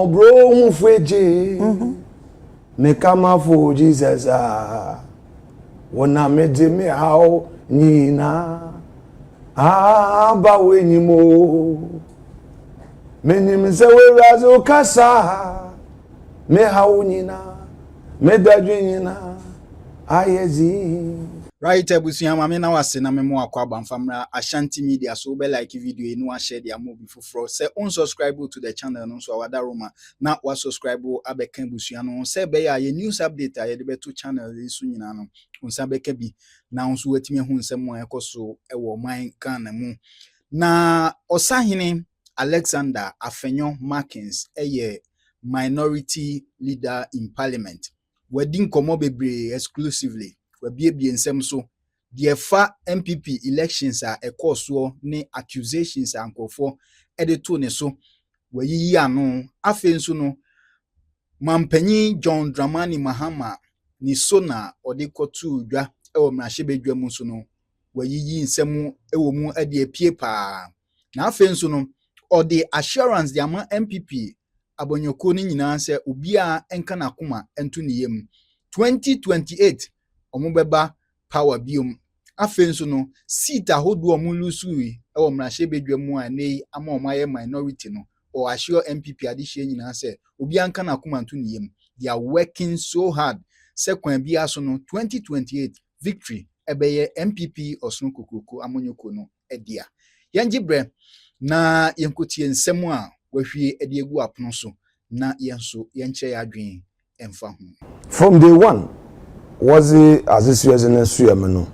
bro hu feje me kama for Jesus wona meje me how nyina ba wenyimo menim se we razo kasa me how nyina me dadwe nyina ayezi. Right, Ebusiam, I mean, I was saying, I'm more from Ashanti Media, so be like video, you know, share their movie for fraud. Say, unsubscribe to the channel, no, so our Daroma. Now, was subscribe to Abeken Busiano. Say, be a news update, I had two channels, soon, Unsabeke be now, so let me who someone so a woman can moon. Na Osahine Alexander Afenyo Markins, a minority leader in parliament. Wedding Komobebre exclusively. Be nsem so the fa NPP elections are a course ne accusations and for edito ne so we yi ano afenso no mampanyi John Dramani Mahama ni SONA ode kotu dwa e wo mrahye mu so no we yi nsem e wo mu ade apie pa na afenso no ode assurance the ama NPP abonyoko ni nyina se obi a enka na koma ento ne yem 2028 omubeba power biom afenso no seat ahodo omulusuyi e wo mrahye bedwam a nei ama omaye minority no or assure NPP adihye nyina se obi anka na komanto niyem. They are working so hard sekwan bia so no 2028 victory ebeye NPP osno kokoko amonyoko no edia yangibre na yenkotie nsem a wahwie ede egu apono so na yenso yenche ya adwen emfa ho from day one was it as this year's in Suyamano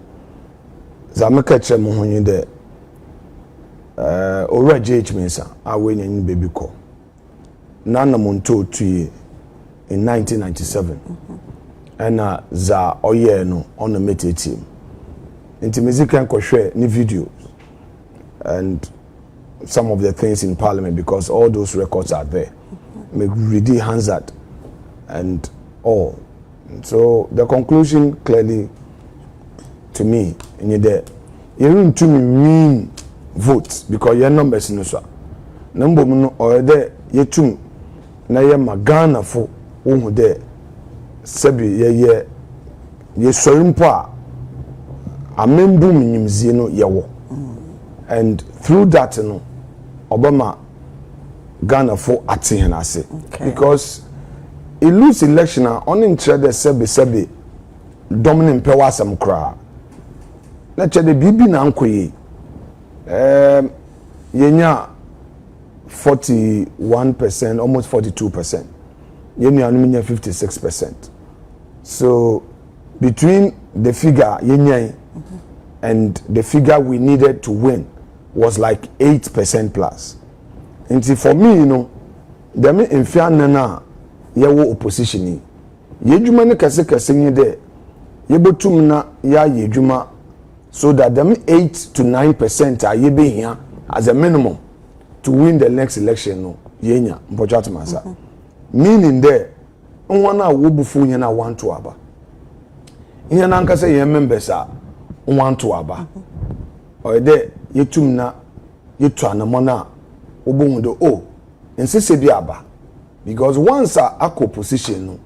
Zamaka Chemohony de or JH Mesa, I win in baby call. Nana Monto to in 1997 and za Oyeno on the Mete team. Into music and crochet new videos and some of the things in parliament because all those records are there. Make really Hansard and all. So the conclusion clearly to me in there you don't to mean votes because your numbers no so number no or there you tum na ye magana for who there sebi ye sorimpo a amembu minyimzie no yewo and through that no Obama Ghana for atihenase because a loose election on interested sebe dominant power some cra. Let's say the BB na nkoye. Yenya 41%, almost 42%. Yenya anuminya 56%. So between the figure yenya and the figure we needed to win was like 8% plus. And see for me, you know, there me in na yewo opposition ni yedwuma ne kase nye de yebotum na ya yedwuma so that them 8 to 9% are yebe here as a minimum to win the next election no yenya mpojatu masa meaning there nwana wobufu nya na want to aba ihe na nkasa ye members a want to aba or there yetum na yetu anamona obohu do oh nsese bi aba. Because once a position, no,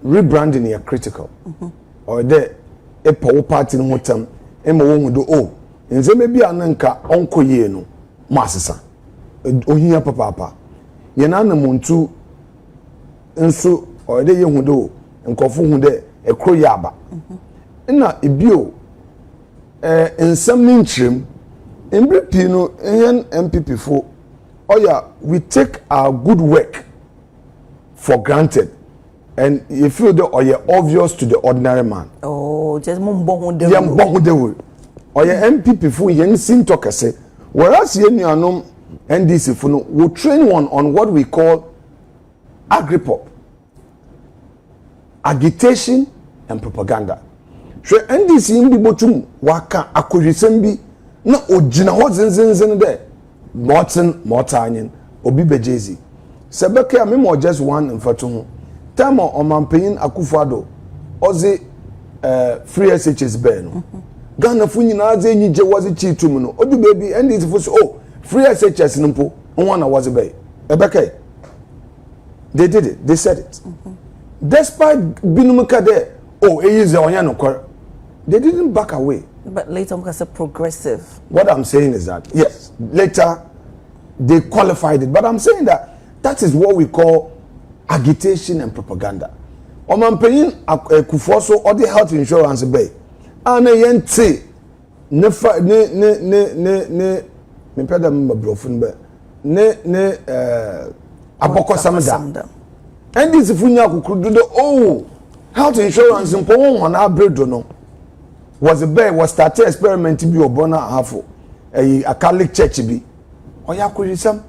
rebranding is critical. Or there, a power party in Hotam, Emma won't do oh, and there may be an anchor uncle Yeno, Master. Ohia papa. Yanana Muntu, and so, or there you do, and Kofu de a croyaba. And not a bio, and some interim, in Bripino, and NPP for. Oh yeah, we take our good work for granted, and you feel that oh yeah, obvious to the ordinary man. Oh, just mumbo de. Yeah, mumbo de. Oh yeah, NPP for yen sin talk say, whereas yen you know NDC for no, we train one on what we call agripop, agitation and propaganda. So NDC in the bottom waka akurisembi na ojina ho zinzinzin there. Mortanyin, Obi Bejezi. Sebeke amemo just one in Fatuhu. Tamo Omanpayin Akufado, Ozi free SHS Ben. Ghana Funina Zenije was a cheat to Muno. Obi baby, and it was oh, free SHS Numpo, one was a bay. Ebeke. They did it. They said it. Despite Binumuka there, oh, it is the they didn't back away. But later on, because progressive. What I'm saying is that, yes, later they qualified it. But I'm saying that is what we call agitation and propaganda. I'm paying Kufoso or the health insurance bay. And I yente ne me peda me brofun be ne aboko samda. And this funya kukudu oh health insurance in Pon na bredo no was a bear was started experiment bi obona hafo a Catholic church bi oya kurisam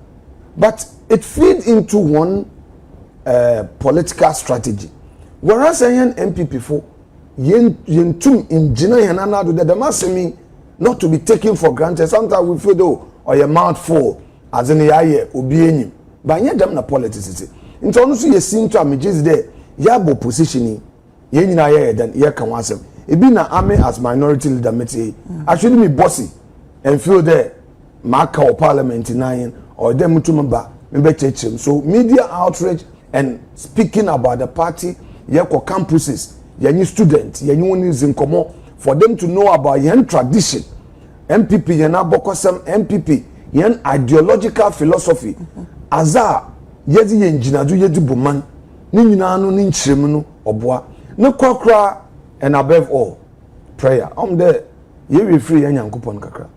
but it feed into one political strategy whereas an NPP for yentum injina yanana do the masemi not to be taken for granted. Sometimes we feel though or your mouth full as in the aye obi enyim but nya dem na politics nti onu so ye sinto amejis there yabo positioning ye nyina ye then ye kan wasem ebi na army as minority leader mete actually me bossy and feel there marka or parliament nine or them mutumba me be chechem. So media outreach and speaking about the party ye ko campuses ye students ye woni zinkomo for them to know about yen tradition NPP yen abokosam NPP yen ideological philosophy aza yedi yen jinadu yedi buman ni nyina no ni nchirem no oboa ne kwakra and above all prayer there ye we free yen yankopon kakra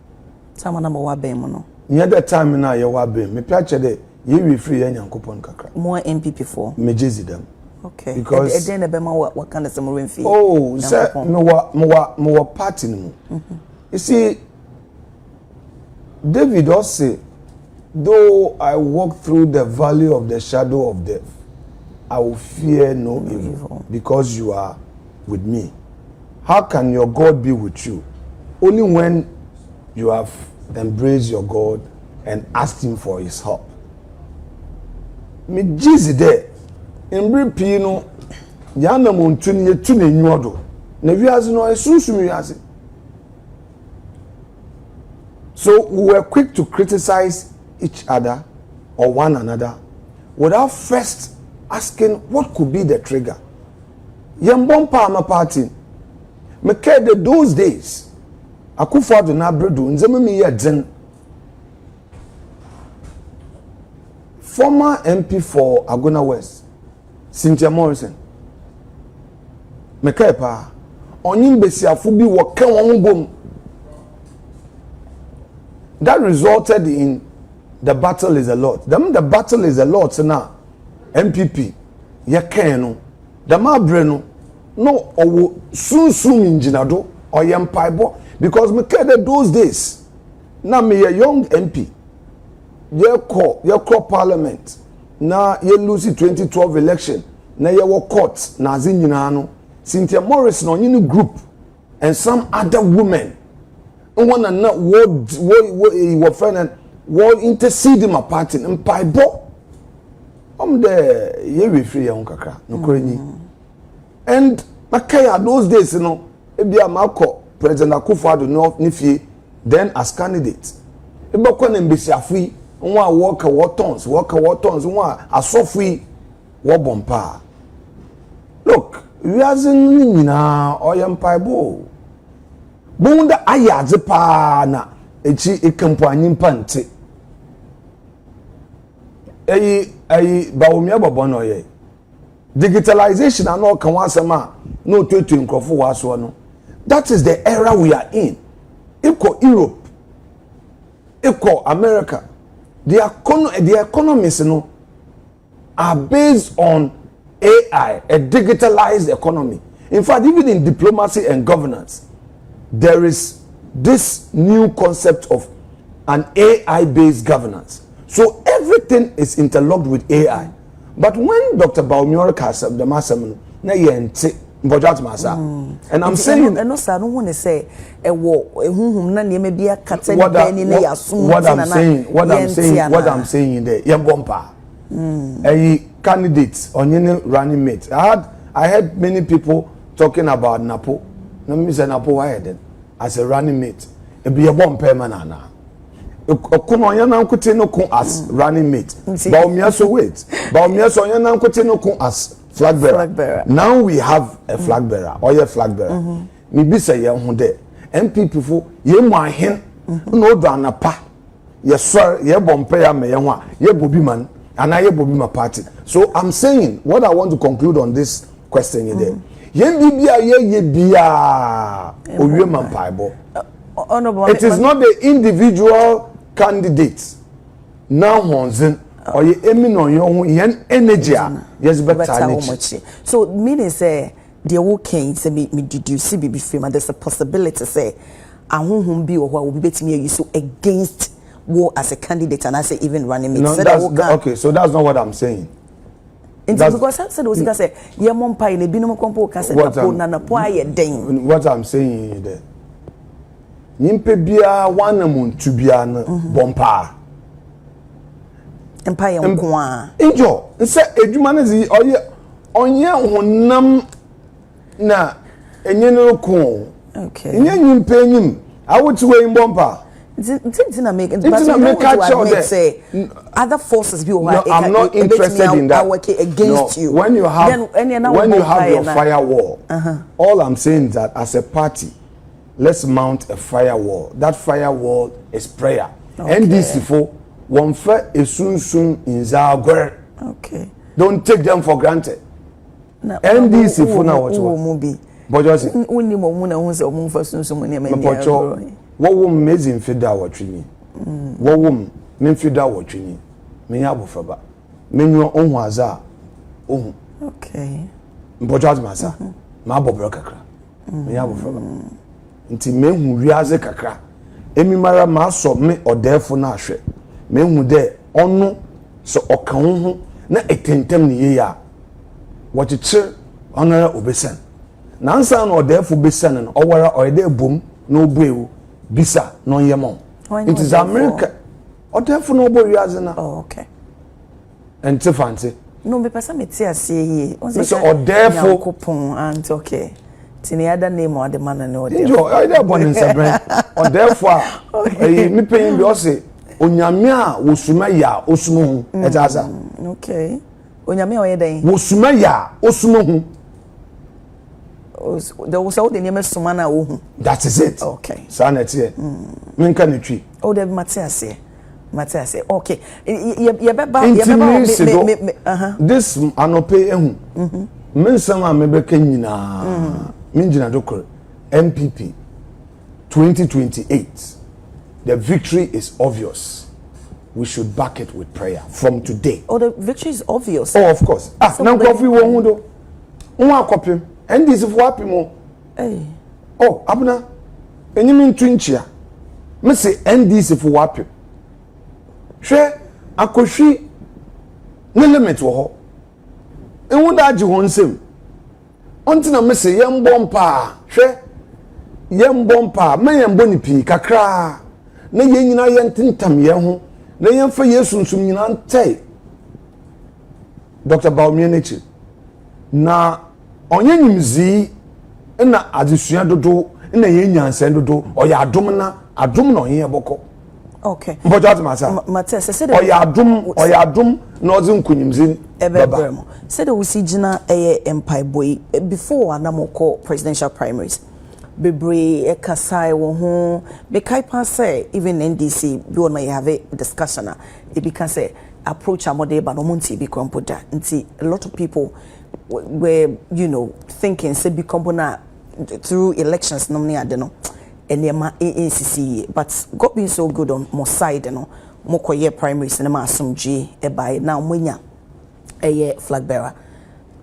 time na wa ben mo no nya that time na ye wa ben me piache de ye we free yen yankopon kakra more NPP for me jezidam. Okay. Because then the Bema what kind of some fee? Oh, sir, more party no. You see, David also say, though I walk through the valley of the shadow of death, I will fear no evil because you are with me. How can your God be with you? Only when you have embraced your God and asked him for his help. Me Jesus there. Embre pino yana montuni yetu ne nyodo na wiase no esunsun wiase. So we were quick to criticize each other or one another without first asking what could be the trigger. Yembon Palmer party me care those days Akufo-Addo na bredo nzema me ye den former MP for Agona West Cynthia Morrison meka pa onyin besiafo bi wo ka won bom that resulted in the battle is a lot. The battle is a lot now. MPP ye kan no the mabre no owo sunsun injinado or yempaibo because meka those days na me a young MP ye call parliament na ye lose 2012 election na ye wo court na zinyina no Cynthia Morrison on any group and some other women one and not what friend what intercede my party and paibo there ye we free yon kakra no korenyi and makaya those days you know ebia mako President Akufo-Addo no nifie then as candidate ebakwa na mbesiafui nwa work what tons nwa asofui wo bompa look we azin nyina oyam paibo bunda ayaze pa na echi ekampo anyimpa nte eyi bawumi ababo no ye digitalization and all kan wasama no twetu nkrofo waso no that is the era we are in equal Europe equal America. The economies you know, are based on AI, a digitalized economy. In fact, even in diplomacy and governance, there is this new concept of an AI-based governance. So everything is interlocked with AI. But when Dr. Baumyor Kasam, the Massam, and I'm saying, and also I don't want to say what I'm saying in there, Yambompa, a candidate on any running mate. I heard many people talking about Napo. No, Mr. Napo, I had as a running mate. It be a bomb permanent. Okuno yana nkote no kun as running mate. Baumia so wait. Baumia so yana nkote no kun as flag bearer. Now we have a flag bearer or a flag bearer. Me bi say ye ho de NPP fo ye mu ahen no do anapa. Ye so ye bompe ya me ye ho a ye bobi man and ye bobi ma party. So I'm saying what I want to conclude on this question here there. Ye bibia ye bia owie man paibo. It is not the individual candidates now honzen or ye emi on your yen energy yes better. So meaning say the working say me deduce be frame and there's a possibility say ahunhum bi or what will be betimi you so against war as a candidate and I say even running mate. No, okay, so that's not what I'm saying. Because I said was say ye mompa in ebinom kompo ka say na na po aye den. What I'm saying is that nimpe bia wanamun tubia na bompa empire nko a enjo nse edwuma na zi onye honam na enye no ko okay enye nimpe enyim awoti we bompa didn't make it but say other forces be I'm not interested in that against you when you have your firewall all I'm saying is that as a party let's mount a firewall. That firewall is prayer. Okay. NDC for one fair is soon in Zagor. Okay. Don't take them for granted. No, NDC for now what? But just only momuna who say omun for soon money me. What woman amazing fida what tree? What woman men fida what tree? Me abo faba. Men you own waza. Oh. Okay. But just masa. Ma abo kakra. Me abo faba. Nti mehu wiaze kakra emi mara ma so me odefo na ahwe mehu de onu so okan ho na etentem ne ye ya wochiche onara obesen na nsa na odefo besen no owara oyede bom na obuewu bisa no yemo it is America odefo no obo wiaze na oh okay enti fancy no me pesa me ti ase yi on say odefo kopon and okay tini other name or the man and no enjoy I dey born in Sabre or therefore me paying bi o say onyame a wosuma ya osumo hu ejaza okay onyame o ye den wosuma ya osumo hu there was all the name suma na wo hu that is it okay sanete here me nka ne twi oh the Matias okay ye beba this anope ehu me nsam a mebeka nyina Minjina Dokor, NPP 2028. The victory is obvious. We should back it with prayer from today. Oh, the victory is obvious. Oh, of course. Now coffee won't do. One copy. And this is what people. Hey. Oh, Abna. And you mean Twinchia? Me say NDC for what people. Share a koshi. No limit to her. And what that you want to onti na me se yem bompa hwe yem bompa me yem boni pi kakra na ye nyina ye ntintam ye ho na yem fa yesu nsum nyina ntai Dr. Baumia nechi na onye nyimzi na adesua dodo na ye nyansen dodo oya adom na onye boko okay mboja masa Matias said oya adom na ozi nkunyimzi baba said we see Gina empire boy before anamoko presidential primaries bebre ekasai wo ho be kai pa say even NDC be on my have a discussion it because say approach amode ba no monti be kompoda nti a lot of people were thinking say be kompona through elections no ne ade no enema NCC but God being so good on more side no mo koye primaries na ma asomji e by now monya a flag bearer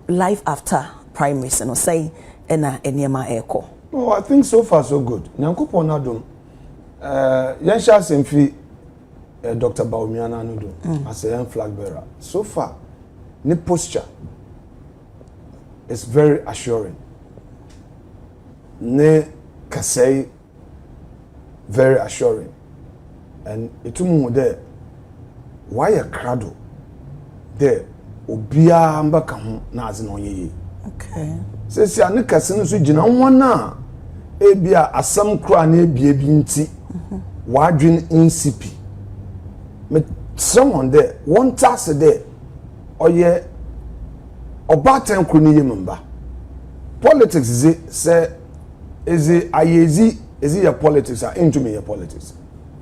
life after primaries and say ena enema eko. Oh, I think so far so good. Nyankopon adom yansha semfi Dr. Baumia na no do as a flag bearer. So far ne posture is very assuring. Ne kasei very assuring. And itumu there why a crowd there obia mbaka ho na aze no yeye okay sesi ane kase no so gina wona ebia asam kura na ebia bi nti wadwen insipi someone there one task there oye obaten kroni yemba politics is your politics are into me your politics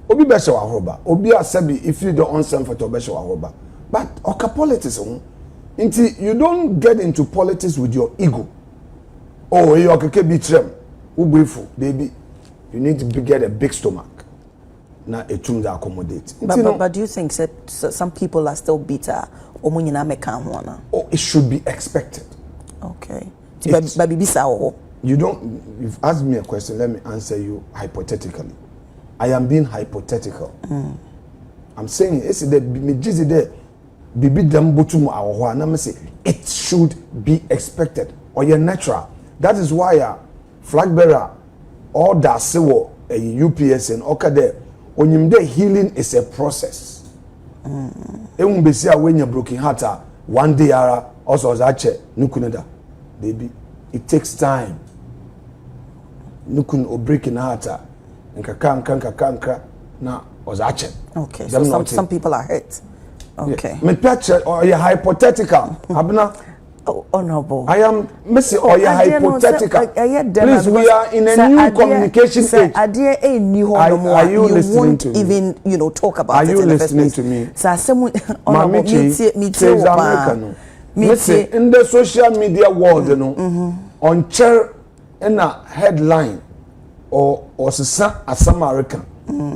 obi be sha wahoba obi asabi if you don't answer for to be sha wahoba but oka politics until you don't get into politics with your ego oh you okeke bi trem ugbefu baby you need to get a big stomach na etum to accommodate but do you think that some people are still bitter omunyina meka ho na oh it should be expected okay but bibisa wo you've asked me a question, let me answer you hypothetically. I am being hypothetical. I'm saying it's the jizi there bibi dem botum awo na me say it should be expected or you're natural. That is why flag bearer all that say wo UPS and okay there onyim there healing is a process. Ehun be say when you broken heart one day ara also zache nukuneda baby it takes time. Nukun o breaking heart nka na ozache. Okay, so some people are hurt. Okay. Me picture or you hypothetical. Abna honorable. I am missing or you hypothetical. Please, we are in a new communication age. Are you listening to me? Even talk about it. Are you listening to me? So honorable me in the social media world on chair in a headline or as American.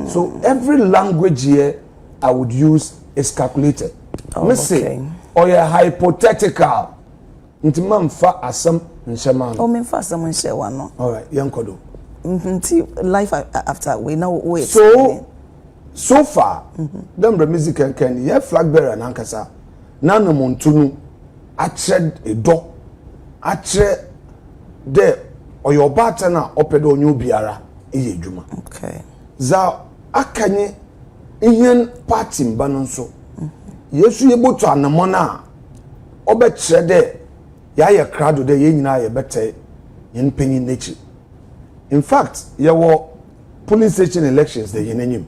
So every language here I would use is calculated. Okay. Or a hypothetical. Intimam fa asam nshaman. Oh, me fa asam nshawan no. All right, yankodo. Life after we know wait. So far, them music can ye flag bearer nankasa. Nano montunu atred a do atre de or your partner opedo new biara iye juma. Okay. Za akanye ihen party mbanonso. Yesu yebo to anamona obetre de ya ye crowd de ye nyina ye bete yen penyin nechi. In fact, your police station elections the yenenyim.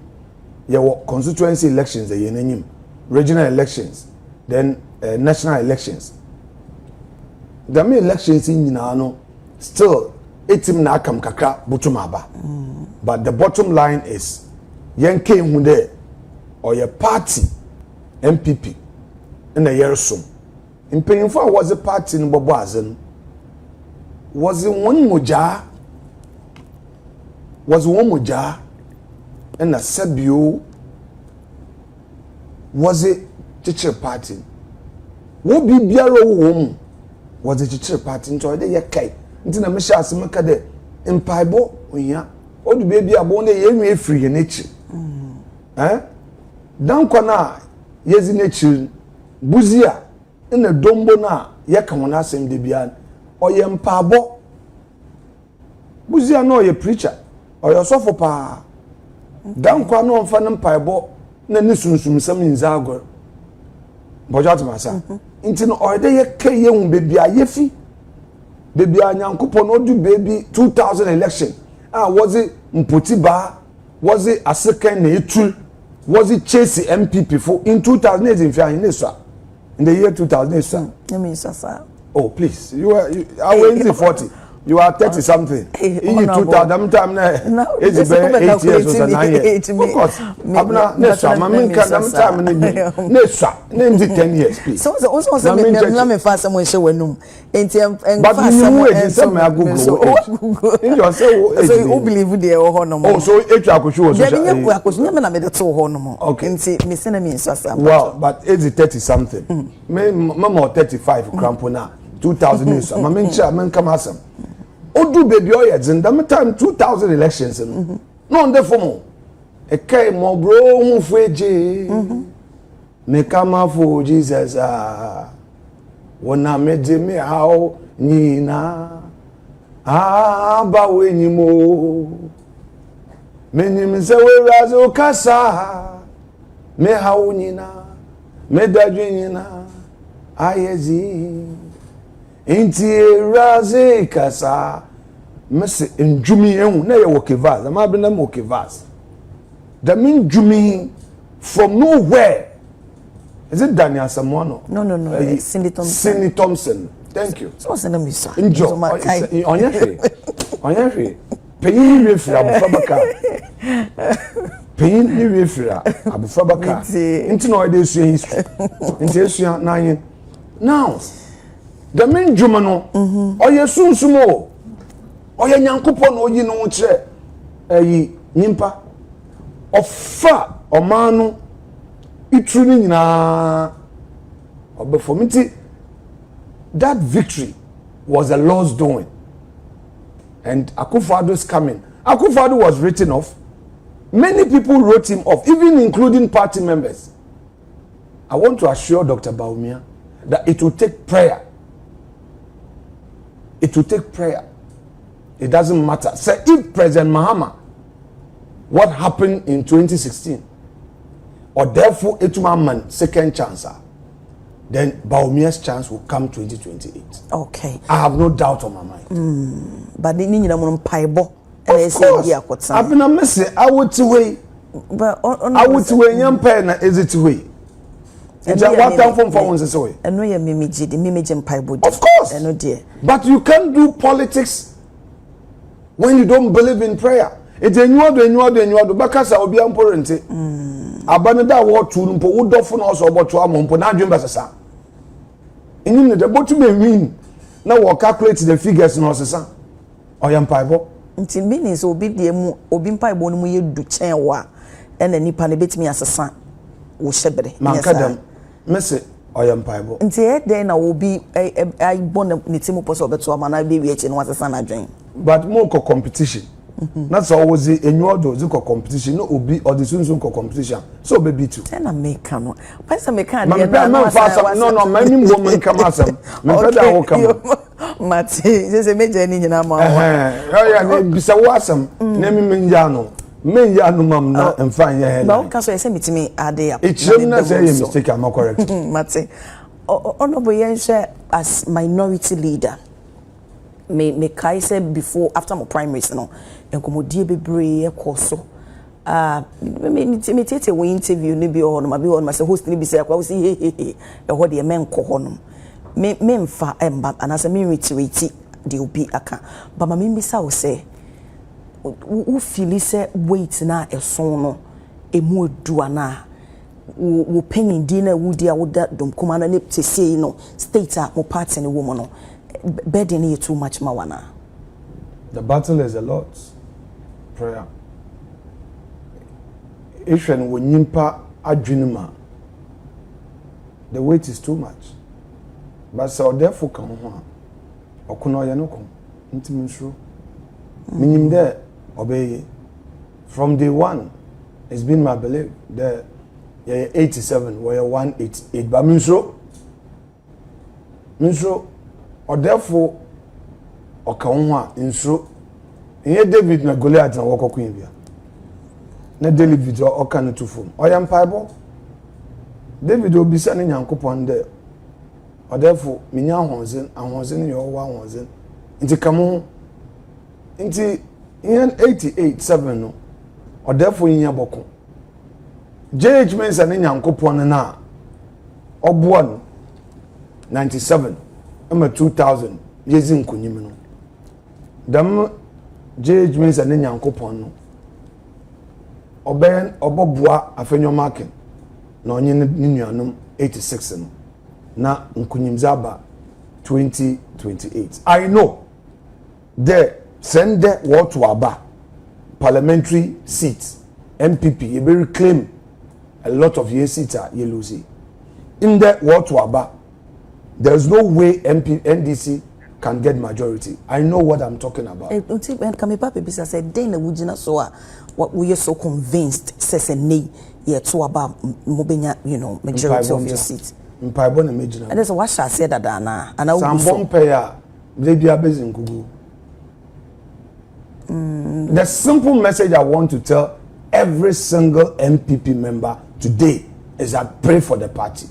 Your constituency elections the yenenyim. Regional elections, then national elections. The main elections in Yinano still etim na akam kakra butumaba. But the bottom line is yenke hunde or your party NPP in a year soon. In Peninfa was a party in Boboazen. Was in one moja and a Sebio was a teacher party. What be Biaro womb was a teacher party into the Yakai. Into the Misha Simaka in Paibo, ya, or the baby are born a free in nature. Down Kona, yes in nature, Buzia, in a Dombona, Yakamona Sem Debian, or Yam Pabo. Buzia no a preacher, or your sofa pa. Down Kwana on Fanam Paibo, Nanisum some in Zagor. Bojat Massa. Into or they a young baby a yefi. Baby a young coupon or do baby 2000 election. Was it Mpotiba? Was it a second nature? Was it Chase MPP for in 2008 in the year 2008? Oh, please. I was 40. You are 30 something. In 2000 time now. It's 8 years or 9 years. Of course. Abna Nessa, Mamma can time Nessa, name 10 years, please. So also let me fast someone show when but you know it is some Google. So you believe there or no more. Oh, so it could show us. Okay. Well, but it's 30 something. Mama 35 crampona 2000 years. Mamma Chairman come asam. Odu baby oyeds in the time 2000 elections. No on the form. A K mo bro mufeje. Me come for Jesus. Wana meje me how nina. Ba we ni mo. Me ni me se we razo kasa. Me how nina. Me dadwe nina. Ayezi. Inti raze kasa mese njumi ehun na ye wokevas ama be na mokevas that mean njumi from nowhere Is it Daniel Samoano? No. Cindy Thompson. Cindy Thompson. Thank you. So what's the name, sir? Enjoy. On your free. Paying me for Abufabaka. Paying me for Abufabaka. Into no idea history. Into 9. Now, the main Jumano, or your soon sumo, or your Yankupon, or you know, chair, a Nimpa, of far, or Manu, it truly na. But for me, that victory was a lost doing. And Akufo-Addo's coming. Akufo-Addo was written off. Many people wrote him off, even including party members. I want to assure Dr. Bawumia that it will take prayer. It will take prayer. It doesn't matter. Say if President Mahama, what happened in 2016, or therefore Etuma man second chance, then Bawumia's chance will come 2028. Okay. I have no doubt on my mind. But the need to paibo. Of course. I've been a message. I would to wait. But I would to wait. Young pen is it to wait. And what time from phones is away. And no, you mimiji paibo. Of course. No dear. But you can't do politics when you don't believe in prayer. It's a new do because I will be important. Abanada war to Numpo would often also about to Amon na dream basa. In the boat to mean now we'll calculate the figures in our son. Or young paibo. Until meanings will be the obin paibo no you do chain wa and any panabit me as a son. O shebre. Mankadam, Messi or young paibo. Until then I will be I born a nitimu poso beto amana baby and was a son I dream. But more competition. That's always the annual do competition. No be or the soon competition. So baby too. And I make no. Why some make no many women come as them. Mati, just a major in our mouth. Oh yeah, be so awesome. Name Minjano. Minjano mamma and find your head. No, because I send it to me a day. It should not say a mistake, I'm correct. Mati. Honorable Yensha as minority leader. Me kai say before after my primaries no enkomodie bebree ekoso me tete we interview ni bi ho no ma bi ho no ma say host ni bi say akwa say he ho de men ko ho no me mfa emba anase me retreat de obi aka ba ma me bi sa wo say wo feel say wait na eson no emu adua na wo penyin di na wudi a woda dom kuma na ne tese no state a mo party ni wo mo no burden you too much mawana. The battle is a lot. Prayer. If when nimpa adwinima, the weight is too much. But so therefore come on. Okuno ya no kom. Intimisro. Minim there obey. From day one, it's been my belief that 87 where 188. But minsro. Or therefore, Okaunwa insro. Inye David na Goliath na wako kuimbia. Na David o okanu tufum. Oyam paibo. David obisa ni Nyankopon de. Or therefore, minya ahonzen yo wa ahonzen. Inti kamo. Inti in 88-7 no. Or therefore inya boko. JH Mensa ni Nyankopon na. Obuan 97. I'm a 2000 years in Kunyimino. Dam JH means an Yankopon. Oben Obobwa Afenyo Markin. No Ninianum 86. Na Nkunyimzaba 2028. I know there send the what to Aba parliamentary seats. NPP, you will reclaim a lot of year seats at Yelusi. In the what to Aba. There's no way NDC can get majority. I know what I'm talking about. And Kamipa Bisa said, Dana Wujina Soa, what we are so convinced, says a nay, yet to about Mobina, majority of your seats. In Paibon and Major. And that's what I said that Dana. And I will some bomb payer, they be a base in Google. The simple message I want to tell every single NPP member today is that pray for the party.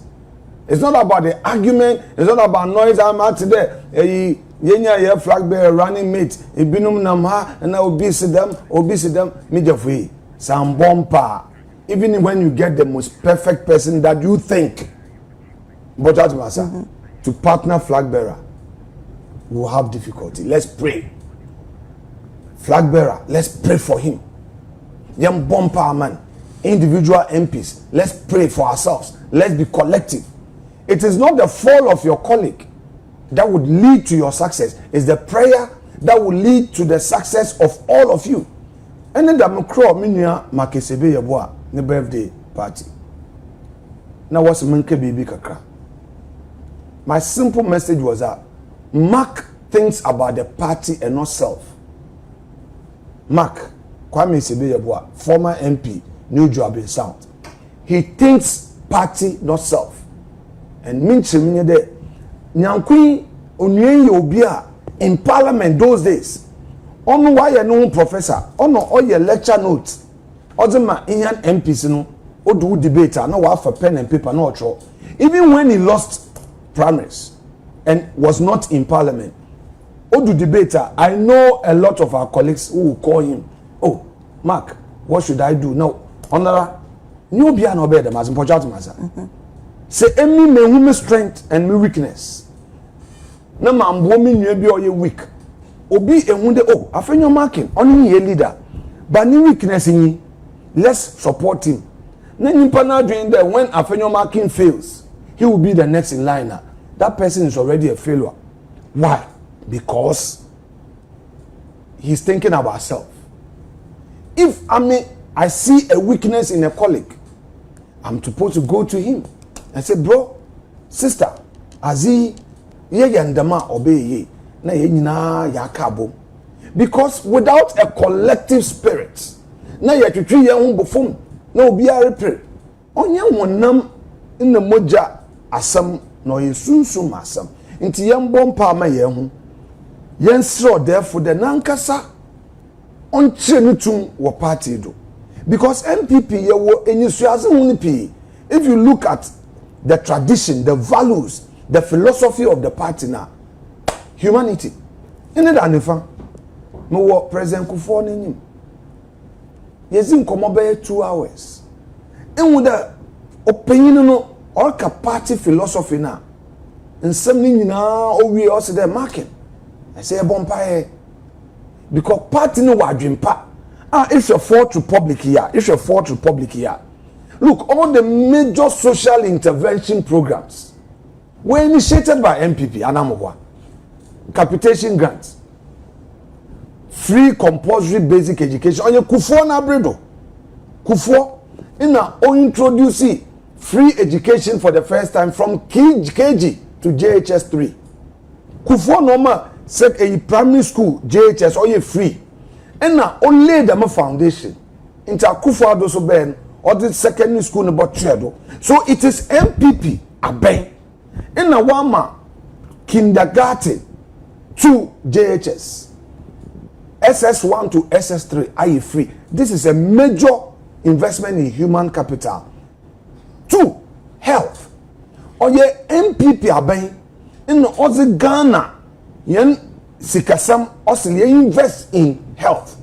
It's not about the argument. It's not about noise. I'm out today. Yenya flag bearer running mate. Ibinum namha and I obese them. Media free. Some bomba. Even when you get the most perfect person that you think But that matter, to partner flag bearer, we will have difficulty. Let's pray. Flag bearer, let's pray for him. Young bumper man, individual MPs, let's pray for ourselves. Let's be collective. It is not the fall of your colleague that would lead to your success. It's the prayer that will lead to the success of all of you. And then the macro minya makesebe yeboa ne birthday party. Now what's menke baby kakra? My simple message was that Mark thinks about the party and not self. Mark Kwame Sebeyeboa, former MP, New Joabin South. He thinks party, not self. And minchimine de nyankui onyen obia in parliament those days. Ono why no professor, ono oye lecture notes. Ozema Indian MPs no odu debater no wa for pen and paper no otro. Even when he lost primaries and was not in parliament, odu debater, I know a lot of our colleagues who will call him, oh, Mark, what should I do? No, honora, no be an obey them as important matter. Say, me me strength and me weakness. Na ma mbomi nwe bi oye weak. Obi ehunde oh, Afenyo Markin, only a leader. But ni weakness in let's support him. Na nimpa na doing that when Afenyo Markin fails, he will be the next in line. That person is already a failure. Why? Because he's thinking about self. If I see a weakness in a colleague, I'm supposed to go to him and say, bro, sister, azi ye yandama obey ye na ye nyina yakabo. Because without a collective spirit, na ye twetwe ye ho bofom na obi a repre onye wonam in the moja asam no ye sunsum asam nti ye mbompa ma ye ho ye nsro therefore the nankasa onche nutum wo party do. Because NPP ye wo enyisuase ho ni pi. If you look at the tradition, the values, the philosophy of the party now, humanity. In it anifa, me wo President Kufuor n'enyim. Yezin komo be 2 hours. And with the opinion no or party philosophy na, nsem ni nyina owie o se dey Markin. I say bompae because party no wadwempa. It's a fourth republic here. It's a fourth republic here. Look, all the major social intervention programs were initiated by NPP, Anamogwa. Capitation grants, free compulsory basic education. On your Kufuor na bredo. Kufuor, introducing free education for the first time from KG to JHS 3. Kufuor normal said a primary school, JHS, or free. And now only the foundation. Into Kufuor do so ben. Or the secondary school about Tredo. So it is MPP aben. In a wama kindergarten to JHS. SS1 to SS3 are free. This is a major investment in human capital. 2, health. Or ye MPP aben in Ozi Ghana yen sikasam also invest in health.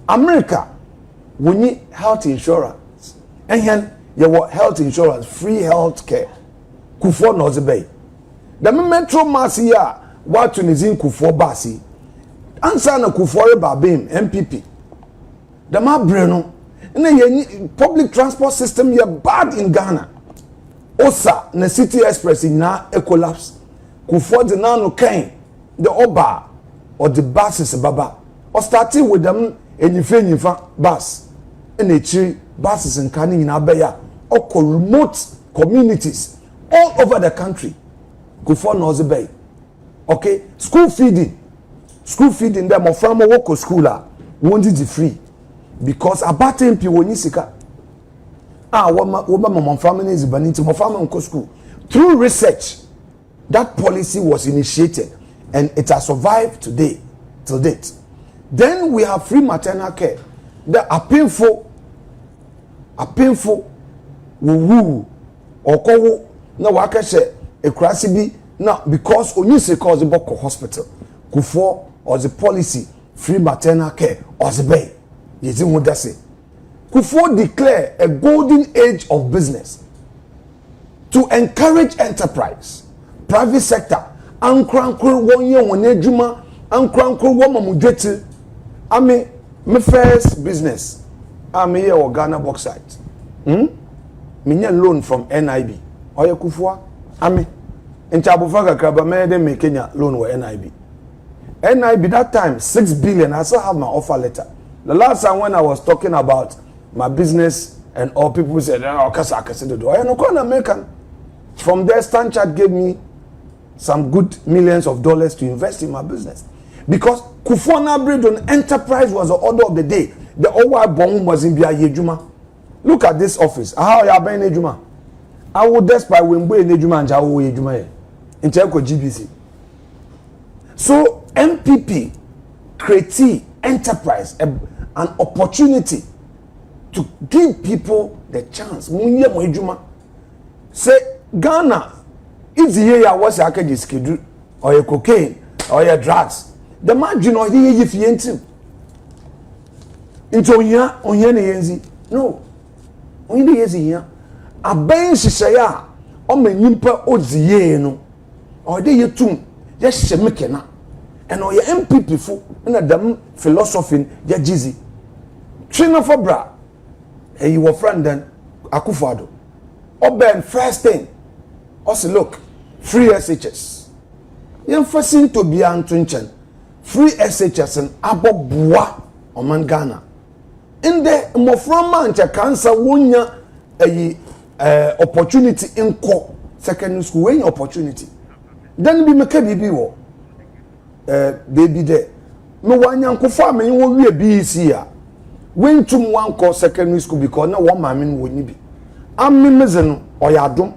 America we need health insurance. And here, you want health insurance, free health care. Kufuor knows the bay. The metro mass here, what Tunisian Kufuor Basi. Answer na Kufuor Babim, MPP. The ma Breno. And then public transport system here bad in Ghana. Osa, na City Express in na a collapse. Kufuor the nano kain, the Oba, or the buses baba. Or starting with them in Afenyo bus. In a tree. Buses and canning in Abeya or remote communities all over the country. Kufuor knows the bay. Okay, school feeding them of from a local schooler won't it free because about MP when you sika. What family is banning to my family school through research. That policy was initiated and it has survived today till date. Then we have free maternal care. There are painful woo or kowo na waka she ekrasi bi na because onise cause the boko hospital Kufuor or the policy free maternal care or the bay yezi mo dase Kufuor declare a golden age of business to encourage enterprise, private sector, ankrankro wonye wonejuma, ankrankro womamudweti. I mean, my first business, I'm here at Ghana bauxite. Me loan from NIB. Oya kufua, I mean, in Chabufaga Kraba, me make Kenya loan with NIB. NIB that time 6 billion. I still have my offer letter. The last time when I was talking about my business and all people said, "Oh, kasa do." I no can American. From there, Stanchart gave me some good millions of dollars to invest in my business because Kufona breed on enterprise was the order of the day. The Owa bomb was in Biya Yejuma. Look at this office. How you buying Yejuma? I would despite when we Yejuma and Jawo Yejuma in Cheko GBC. So NPP create enterprise, an opportunity to give people the chance. Munye mo Yejuma. Say Ghana, it's the year was a schedule or your cocaine or your drugs. The margin or the if you into Onya Yenzi. No, only the year. A bench shaya or me nimpa odzie no or the year too. Yes, she make na and or your MPP fo and a damn philosophy ya jizzy. Trina for bra. And you were friend then Akufado. Oben first thing. Also look, free SHS. Yen fasin to be antwinchen. Free SHS and abobwa oman Ghana. In the moframa nche cancer wonya opportunity in core secondary school when opportunity. Then be make bibi wo. Baby there. Me wanya nkofa me wo wie BC a. When tum one core secondary school because na one mama wo ni bi. Ammi mezeno oyadom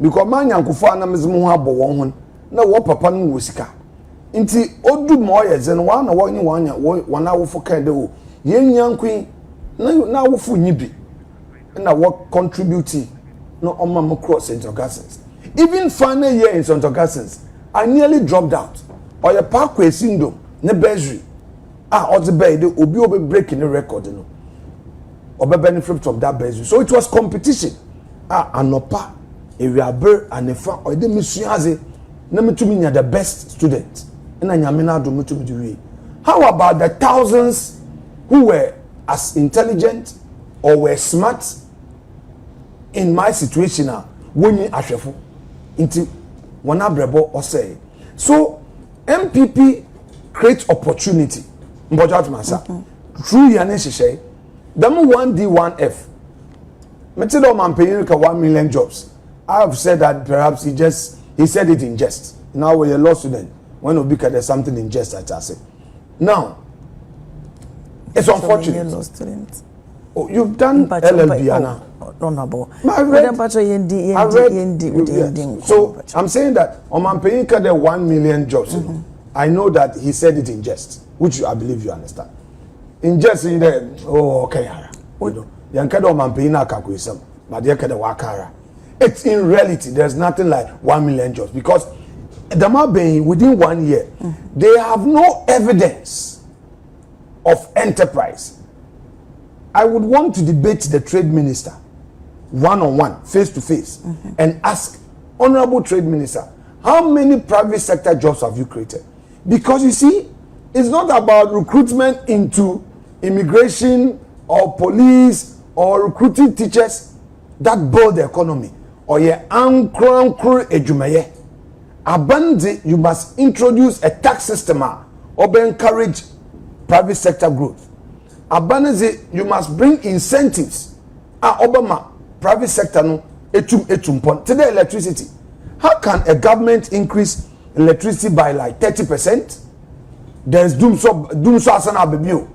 because man yankofo anamezemu ho abo won ho na wo papa no wo sika nti odu mo oyezen wa na wonye wanya wana wo fo kan de o yen yankun na wo fo nyibi na wo contribute no omam cross St. Augustine. Even final year in St. Augustine I nearly dropped out oye parkway syndrome ne bursary ozi be de obi breaking the record no obe benefit from that bursary. So it was competition anopa ewiaber anefa or the misuaze na metumi nya the best student na nyame na do metumi di. How about the thousands who were as intelligent or were smart in my situation when you ahwefo into one abrebo or say so MPP create opportunity mbojat masa through yane hihye them 1D1F metido man paying ka 1 million jobs. I have said that perhaps he said it in jest. Now we're a law student. When we look at there's something in jest that I say. Now, it's unfortunate. Law student. Oh, you've done LLB, Anna. So I'm saying that on Mampeyinka there 1 million jobs. I know that he said it in jest, which I believe you understand. In jest, in there, oh, okay, you know, Yankado Mampeyina Kakuisam, but Yakada Wakara. It's in reality, there's nothing like 1 million jobs because the Mabey within 1 year, they have no evidence of enterprise. I would want to debate the trade minister one-on-one, face-to-face, and ask, Honorable Trade Minister, how many private sector jobs have you created? Because you see, it's not about recruitment into immigration or police or recruiting teachers that build the economy. Or ye ankro ejumaye. Abandi, you must introduce a tax system or encourage private sector growth. Abandi, you must bring incentives. Obama private sector no etum pon. Today electricity. How can a government increase electricity by like 30%? There's doom so asana bebio.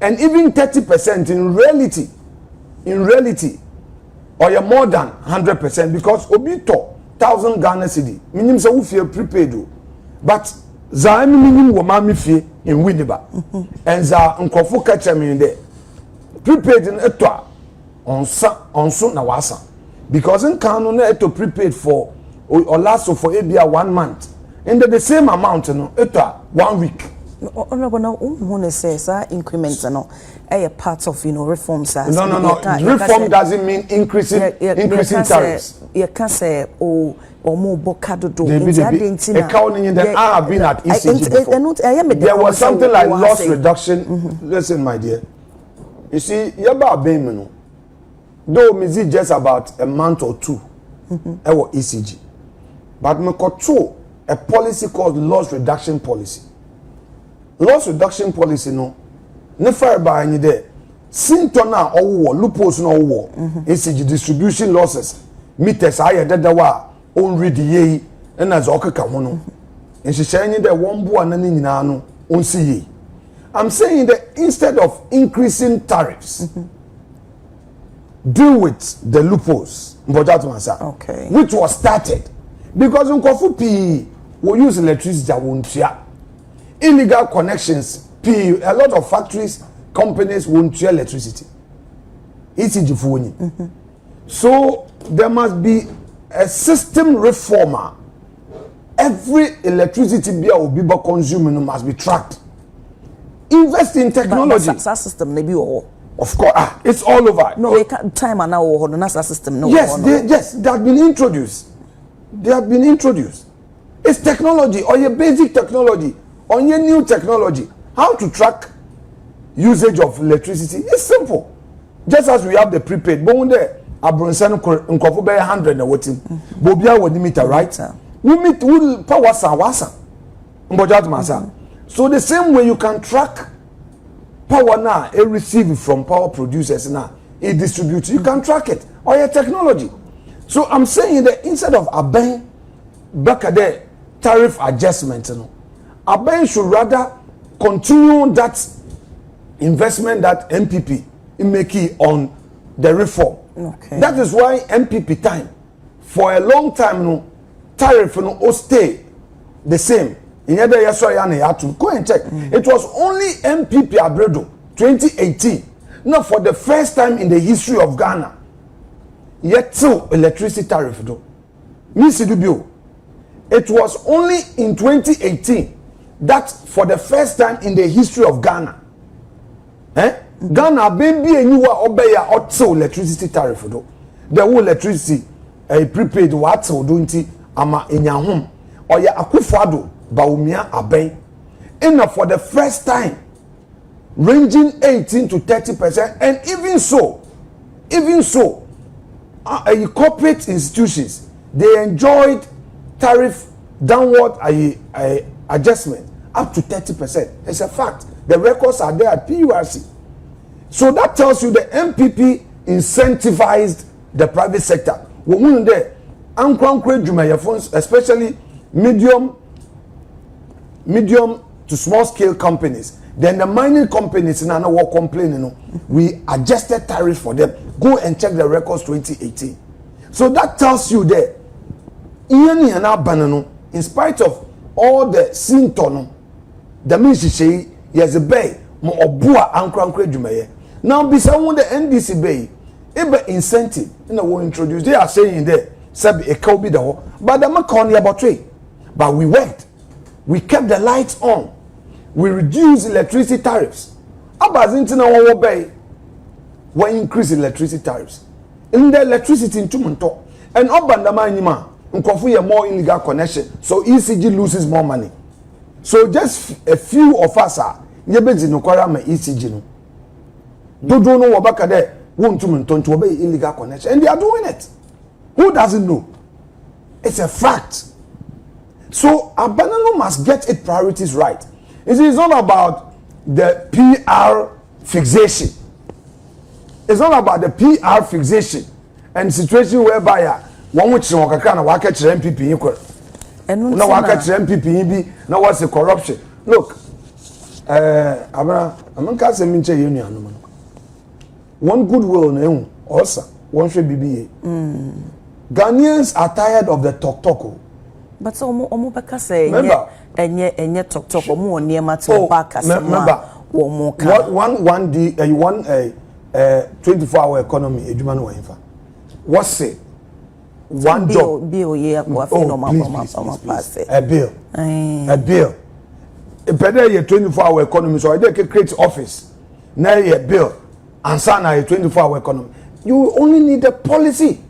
And even 30% in reality or you're more than 100% because obito 1,000 Ghana cedi minim say wo fie prepaid o but za minim wo ma me fie in Winneba and za nkofo catch me there prepaid in eto onso na wasa because in kanu na eto prepaid for or last for ebia 1 month and the same amount no eto 1 week Honorable, now who says increments and all a part of reforms. No. Reform doesn't mean increasing tariffs. You can't say or more bocado do. There have been at ECG before. There was something like loss reduction. Listen, my dear. You see, yaba abemino. Though Mizi just about a month or two, our ECG, but me control a policy called loss reduction policy. Loss reduction policy no, never by any day. Sintona or loopholes no war. ECG distribution losses. Meters higher than the war. On read ye and as okaka hono. And she saying that one boy and nano on see. I'm saying that instead of increasing tariffs, deal with the loopholes, okay, which was started because in Kofu P will use electricity illegal connections. P a lot of factories, companies won't share electricity. So there must be a system reformer. Every electricity bill will be consuming must be tracked. Invest in technology. But that system maybe all. Of course, it's all over. No, we can't time and now or the NASA system. No. Yes, they have been introduced. They have been introduced. It's technology or your basic technology or your new technology. How to track usage of electricity? It's simple. Just as we have the prepaid, but when there, Abronsan Nkofu be 100 na waiting. Bobia would meter, right? We meet will power wasa. So the same way you can track power now, it receive from power producers now, it distributes. You can track it or your technology. So I'm saying that instead of Aben back at the tariff adjustment, Aben should rather continue that investment that NPP is making on the reform. Okay. That is why NPP time for a long time tariff will stay the same. Go and check. It was only NPP Abredo 2018. Now for the first time in the history of Ghana, yet till electricity tariff do. It was only in 2018 that for the first time in the history of Ghana, Ghana baby and you are obey or till electricity tariff do. The whole electricity prepaid what so don't ama in your home or ya akufado. Baumia Aben, enough for the first time, ranging 18 to 30%, and even so, corporate institutions they enjoyed tariff downward adjustment up to 30%. It's a fact. The records are there at PURC. So that tells you the NPP incentivized the private sector. Women there, especially medium to small scale companies. Then the mining companies in our complaining, we adjusted tariffs for them. Go and check the records 2018. So that tells you that in spite of all the symptoms, the ministry yes a bay more obua ankra jumaye. Now be someone the NDC bay, ebe incentive in the will introduce. They are saying there, sabi a cow be the whole, but the Makoni about trade. But we went. We kept the lights on. We reduced electricity tariffs. Abazintina wawo bay, we increase electricity tariffs. In the electricity in Tumunto, and Obandama Nima, Nkofu more illegal connection, so ECG loses more money. So just a few of us are Yebezi no kwara me ECG no. Don't know wabaka there, won't Tumunto to obey illegal connection, and they are doing it. Who doesn't know? It's a fact. So Abanano must get its priorities right. It's not about the PR fixation. It's not about the PR fixation and situation whereby one which no kakana waka chere NPP equal. No waka chere NPP bi na what's the corruption. Look, Amanka se minche yenu anu. One goodwill na ehun also one should be Ghanaians are tired of the talk. But so omo beka say enye talk omo oniema to back as one 24-hour economy ejuma no wanfa. What's say one job bill yeah Afenyo mama pass a bill pede ye 24-hour economy so they can create office na ye bill and sana a 24-hour economy. You only need a policy.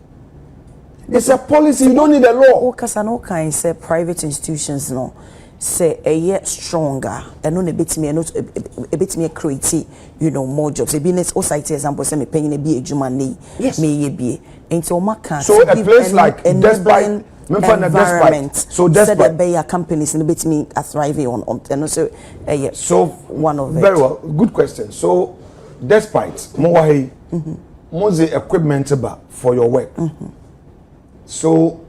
It's a policy, you don't need a law. Because no kind say private institutions no say a year stronger and no a bit me create more jobs. A business or site example say me paying a be a jumani me ye be into maka. So a place like despite environment so despite be companies and a bit me are thriving on and also so one of very well, good question. So despite more most equipment for your work. So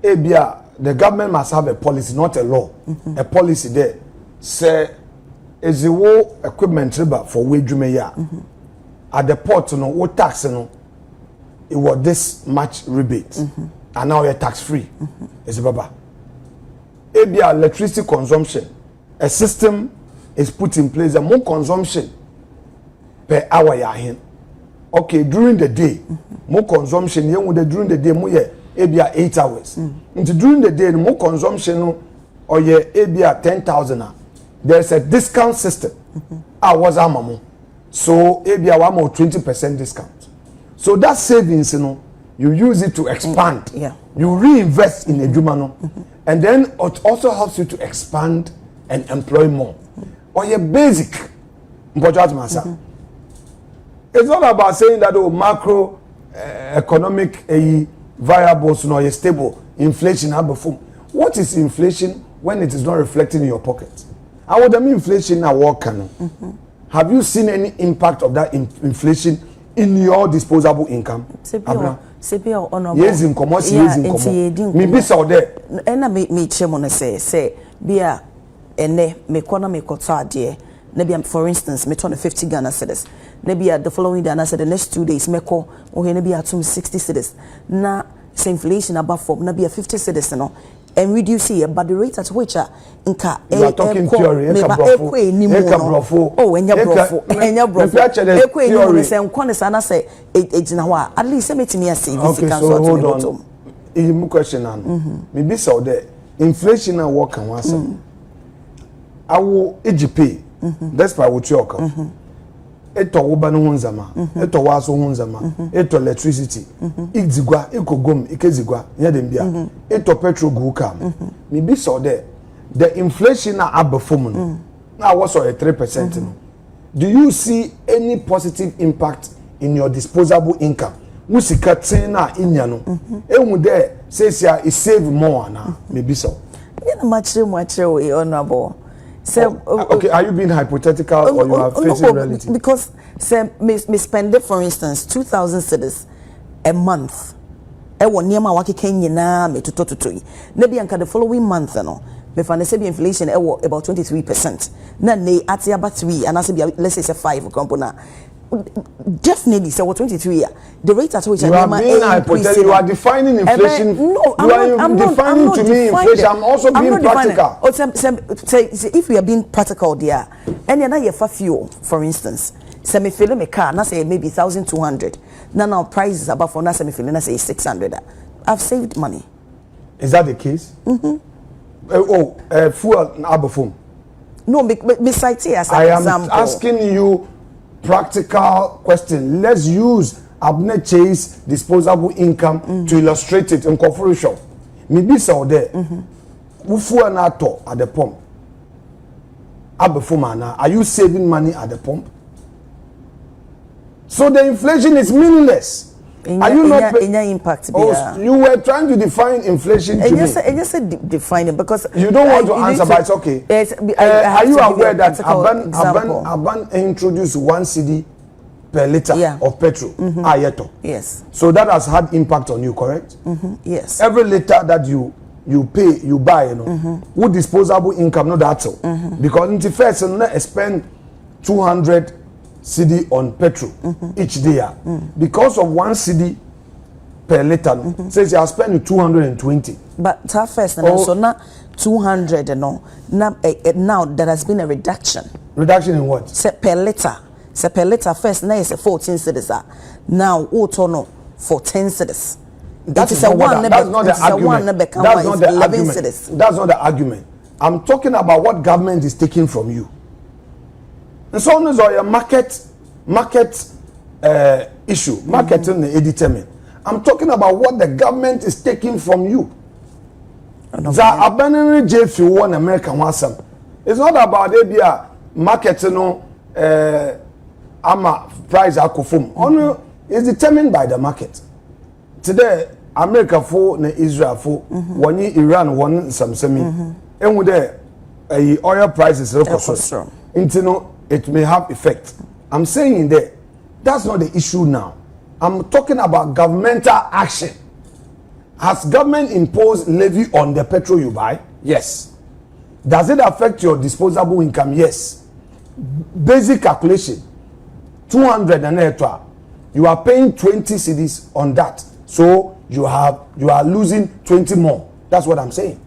ABR, the government must have a policy, not a law. A policy there. Say is the war equipment for wage at the port what tax it was this much rebate and now you're tax free. Is baba. ABR electricity consumption, a system is put in place, more consumption per hour yahin. Okay, during the day, more consumption, during the day, more ABR 8 hours. During the day, more consumption or ABR 10,000. There's a discount system. Hours are so ABR 1 more 20% discount. So that savings, you use it to expand. You reinvest in a jumano, and then it also helps you to expand and employ more. Or your basic, it's not about saying that macro economic variables no stable inflation what is inflation when it is not reflecting in your pocket? I would mean inflation now working. Have you seen any impact of that inflation in your disposable income? Yes, in commerce, yes, in commerce. Me be so there. And I me chemona say bia ene me kona me kota de. Maybe for instance, me turn 50 Ghana cedis. Maybe the following day, and I said the next 2 days, me call or maybe at 60 cedis. Now, say inflation above 4, maybe 50 cedis, no, and reduce here, but the rate at which you are talking theory. Oh, when you're brofo, and you're brofo, say it's now at least say me a say. Okay, so hold on. In question, maybe so there inflation and work and once. I will EGP. That's why we talk. Eto wobano hunzama, eto waso hunzama, eto electricity, igzigwa, ikogom, ikezigwa, nyadembia, eto petrol gukam. Me be so there. The inflation na abefom now was a 3%. Do you see any positive impact in your disposable income? Musika tsena inyano. Emu there says ya is save more na maybe so. Yeah, much honorable. So, okay, are you being hypothetical or you are facing reality? Because say me spend for instance 2,000 cedis a month. E won niam a wakeke nyina me tototoyi. Na bi anka the following month no. Me fa na say be inflation e wo about 23%. Na ne ati about 3 and I say let's say 5 component. Definitely, so 23 year. The rate at which you are being hypothetical. You are defining inflation. No, I'm not inflation. I'm also being practical. Say if we are being practical there, and then I have fuel, for instance. Say me fill me car, na say maybe 1,200. Now price is above for na say me fill na say 600. I've saved money. Is that the case? Fuel above. No, me cite here as an example. I am asking you. Practical question. Let's use Abner Chase disposable income to illustrate it in confusion. Maybe so there. Ufu anato at the pump. Abefumana, are you saving money at the pump? So the inflation is meaningless. Are you not in your impact? Oh, you were trying to define inflation to me. And you said define it because you don't want to answer, but it's okay. Are you aware that Aban introduced 1 cedi per liter of petrol? Yes. So that has had impact on you, correct? Yes. Every liter that you pay, you buy, with disposable income, not that so. Because in the first, you spend 200 cedi on petrol each day. Because of 1 cedi per liter, says you are spending 220. But first, so now 200 now there has been a reduction. Reduction in what? Per liter. So per liter first now is 14 cedis. Now no for 10 cedis. That's not the argument. That's not the argument. I'm talking about what government is taking from you. And so on is your market issue, marketing determine. I'm talking about what the government is taking from you. The abandoned if you want American wasam. It's not about ABR marketing ama price akofum. Only is determined by the market. Today, America for na Israel for one Iran one some semi. And with the oil prices it may have effect. I'm saying in there, that's not the issue now. I'm talking about governmental action. Has government imposed levy on the petrol you buy? Yes. Does it affect your disposable income? Yes. Basic calculation, 200 and extra. You are paying 20 cedis on that. So you are losing 20 more. That's what I'm saying.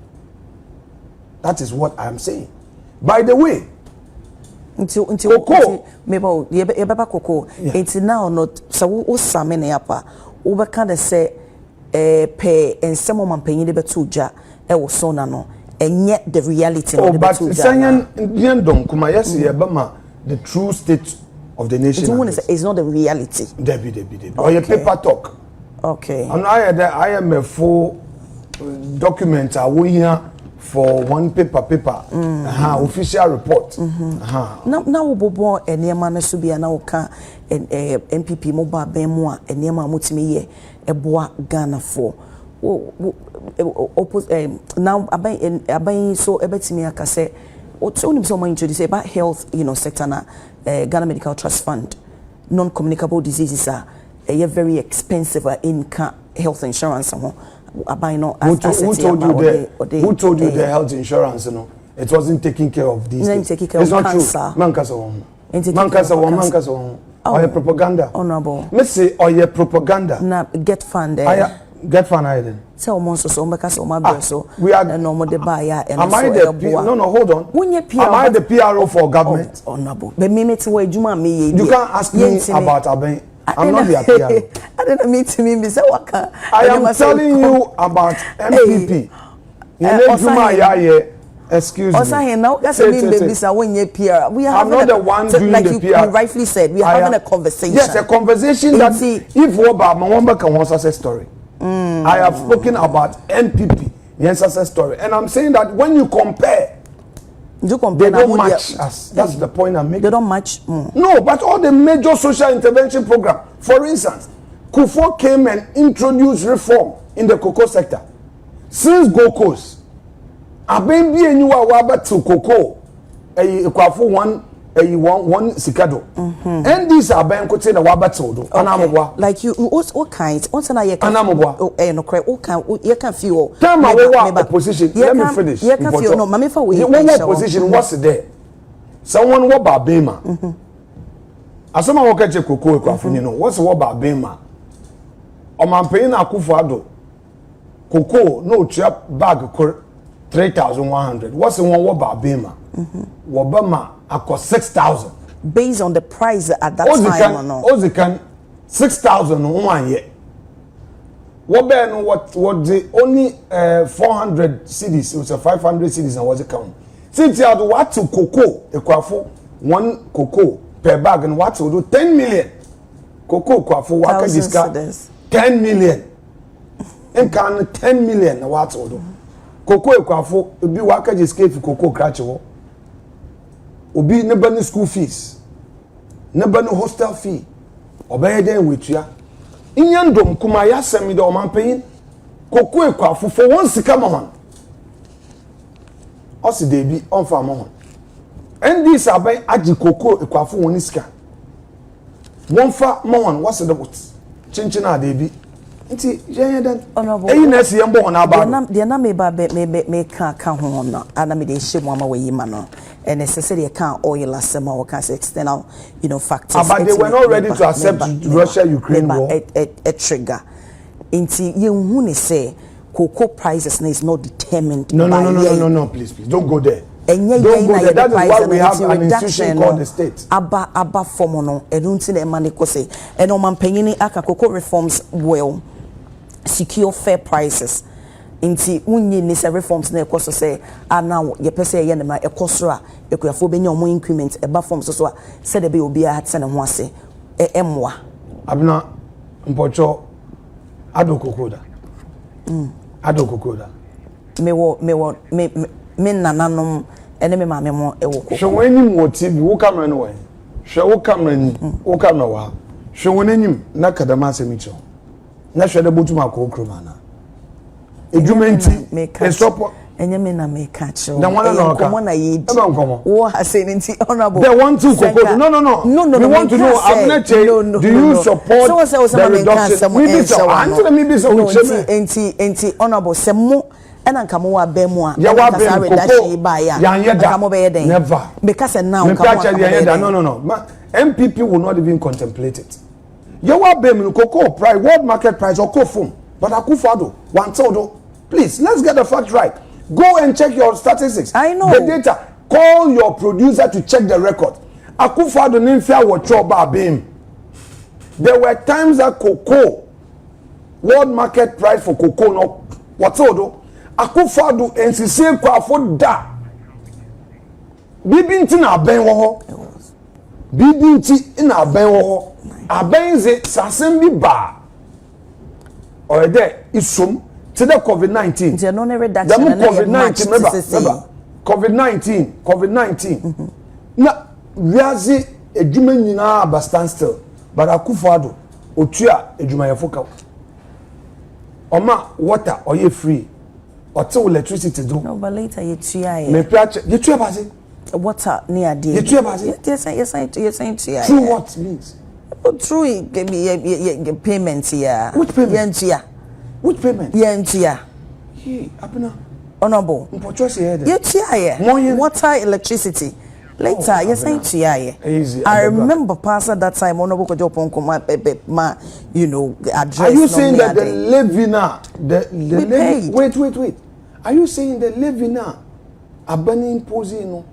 That is what I'm saying. By the way, cocoa mebo yebeba cocoa enti now not so wo same na yapa wo be ka de say pe ensemo mampanyi de betuja e wo SONA no enye the reality no de betuja. But sanyan ndon kuma yes yebama the true state of the nation. It's not the reality. Debi. Or your paper talk. Okay. And I am a full document we here for one paper official report. Now bobo enema na so bia na wo ka NPP mobile ben mu a enema mutimi ye eboa Ghana for now aban so ebetimi aka say only someone introduce about health sector na Ghana Medical Trust Fund non-communicable diseases are very expensive in health insurance. Who told you the health insurance? It wasn't taking care of these things. It's not cancer. True. Mankasa. Or your propaganda. Honorable. Let's say or your propaganda. Na get fund. Get fund then. So monso so mbeka my bill so we are normal de buy and am I the no hold on. Am I the PRO for government? Honorable. But me to juma me. You can't ask me about Aben. I'm not the PRO. I didn't mean to me say waka. I am telling you about MPP. Excuse me. I'm not the one doing like the PR. You rightfully said, we are having a conversation. Yes, a conversation that if Mahama can success story. I have spoken about NPP, yes, success story. And I'm saying that when you compare, they don't match us. That's the point I'm making. They don't match. No, but all the major social intervention program, for instance, Kufo came and introduced reform in the cocoa sector. Since Gokos, Abenbi enyuwa waba to cocoa, kwafu one sikado. And these are bankote na waba to anamwa. Like you, what kinds? Once na ye anamwa. No correct. What kind? You can feel. Tell me what opposition. Let me finish. You can feel. No, mami for we. What opposition? What's there? Someone what babema. Asoma wokache cocoa kwafu ni no. What's what babema? Omanpeyin Akufo-Addo. Cocoa no trap bag 3,100. What's the one what babema? Wabama across 6,000. Based on the price at that time or no? Ozikan 6,000 1 year. What the only 400 cedis, it was a 500 cedis and was it count. Since you had what to cocoa, a quaffo, one cocoa per bag and what to do 10 million. Cocoa quaffo, what can discount 10 million. And can 10 million what to do. Cocoa quaffo, be waka just escape cocoa cratcho. Obi never no school fees, never no hostel fee. Obey them with ya. Inyandom kumaya semi do man paying. Cocoa quaffo for once to come on. Osi debi on farm on. And this abai aji cocoa quaffo one iska. One far mon, what's the woods? Chinchina debi. Nti yeye dan eyinesi yembo on aba de na me ba me ka ho no ana me de hye mo ama we yima no and necessarily can oil asema or can external factors but they were not ready to accept Russia Ukraine war a trigger nti ye hu ne say cocoa prices is not determined no please don't go there. Don't go there. That is why we have an institution called the state. Abba formono edunti na emane kose eno mampanyini aka cocoa reforms will secure fair prices Inti unyi ni se reforms na ekoso se now ye pese ye na ekosoro a ekuyafo be nya omo increment eba forms so a se de be obi a tse ne ho ase emwa abna mpocho adokokoda adokokoda me nananom ene me maame mo ewo ko hwe wanim wo TV wo camera no we hwe wo camera ni wo camera wa hwe wonanim na kadama asemicho na hwe de botum akokroma na ejumenti esopo enye me na me catch the one no komo na yedi wo hase nti honorable they want to koko no we want to know abnache do you support the reduction maybe so enti honorable se mo ena nka mo wa ba mu a ya wa ba reduction ba ya nka mo be ye den never because now no MPP will not even contemplate it ya wa ba mu koko price world market price or kofum but akufado one todo please let's get the fact right. Go and check your statistics. I know the data. Call your producer to check the record. Akufado nimfia watcho ba bim. There were times that cocoa world market price for cocoa no watodo Akufado ensise kwafo da. Bibi nti na aben wo ho. Bibi nti na aben wo ho. Aben ze sasem bi ba. Oyede isum to the COVID-19. The no reduction and COVID-19 COVID-19 na wiazi edwuma nyina ba stand still but Akufado otua edwuma yefoka oma water oye free ote electricity do no but later you tua me prache you tua bazi water near dey you tua bazi yes tua true what means true give payment here which payment which payment yentia apena honorable mpocho se here you tia water electricity later yes tia I remember past that time honorable kojo ponko ma you know address. Are you saying that the levy now the levy wait are you saying the levy now abani impose no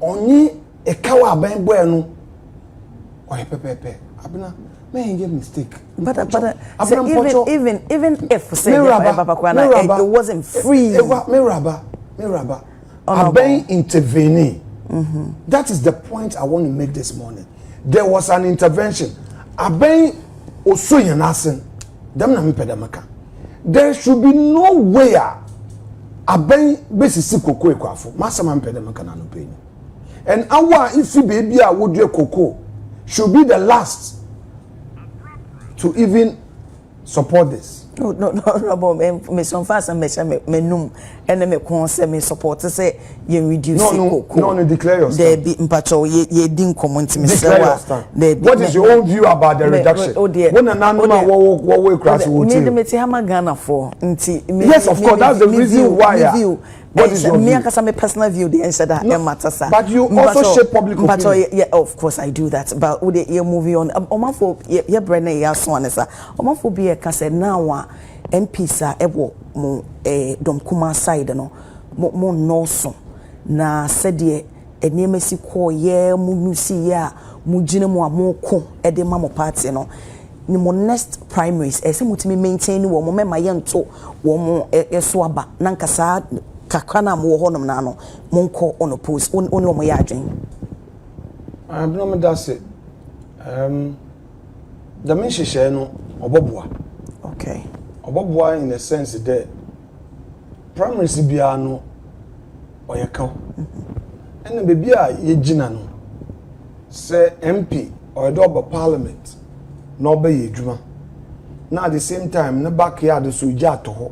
onye e kawa aban boy no oye pepepe abena may get mistake but so even if say it wasn't free me raba aban intervening. That is the point I want to make this morning. There was an intervention aban osoyen asen dem na me pedamaka there should be no way aban besisi koko ekwafo masama me pedamaka na no pay and our ifi baby a wodue koko should be the last to even support this. No, me some fast and me num and me concern me support say you reduce no declare your stand. There be mpacho ye din community me say what is your own view about the reduction? When ananuma wo cross wo team. Me hama Ghana for nti yes of course that's the reason why what is your me akasa me personal view the answer that matter sir but you also shape public opinion. Yeah, of course I do that but we dey moving on omanfo ye brand ya so an sir omanfo be ka say now MP sa ebo mo dom kuma side no mo no so na sede enema si ko ye mu nusi ya mu gine mu amoko e de ma mo party no ni mo next primaries e se mutimi maintain wo mo mema ye nto wo mo so aba na nkasa kakana mo ho nom na no monko on oppose oni o mo ya adwen no me that's it the mission share no oboboa okay oboboa in the sense that primary bia no oyeka and baby a ye gina no say MP or do parliament no be yedwuma na at the same time na backyard so ja to ho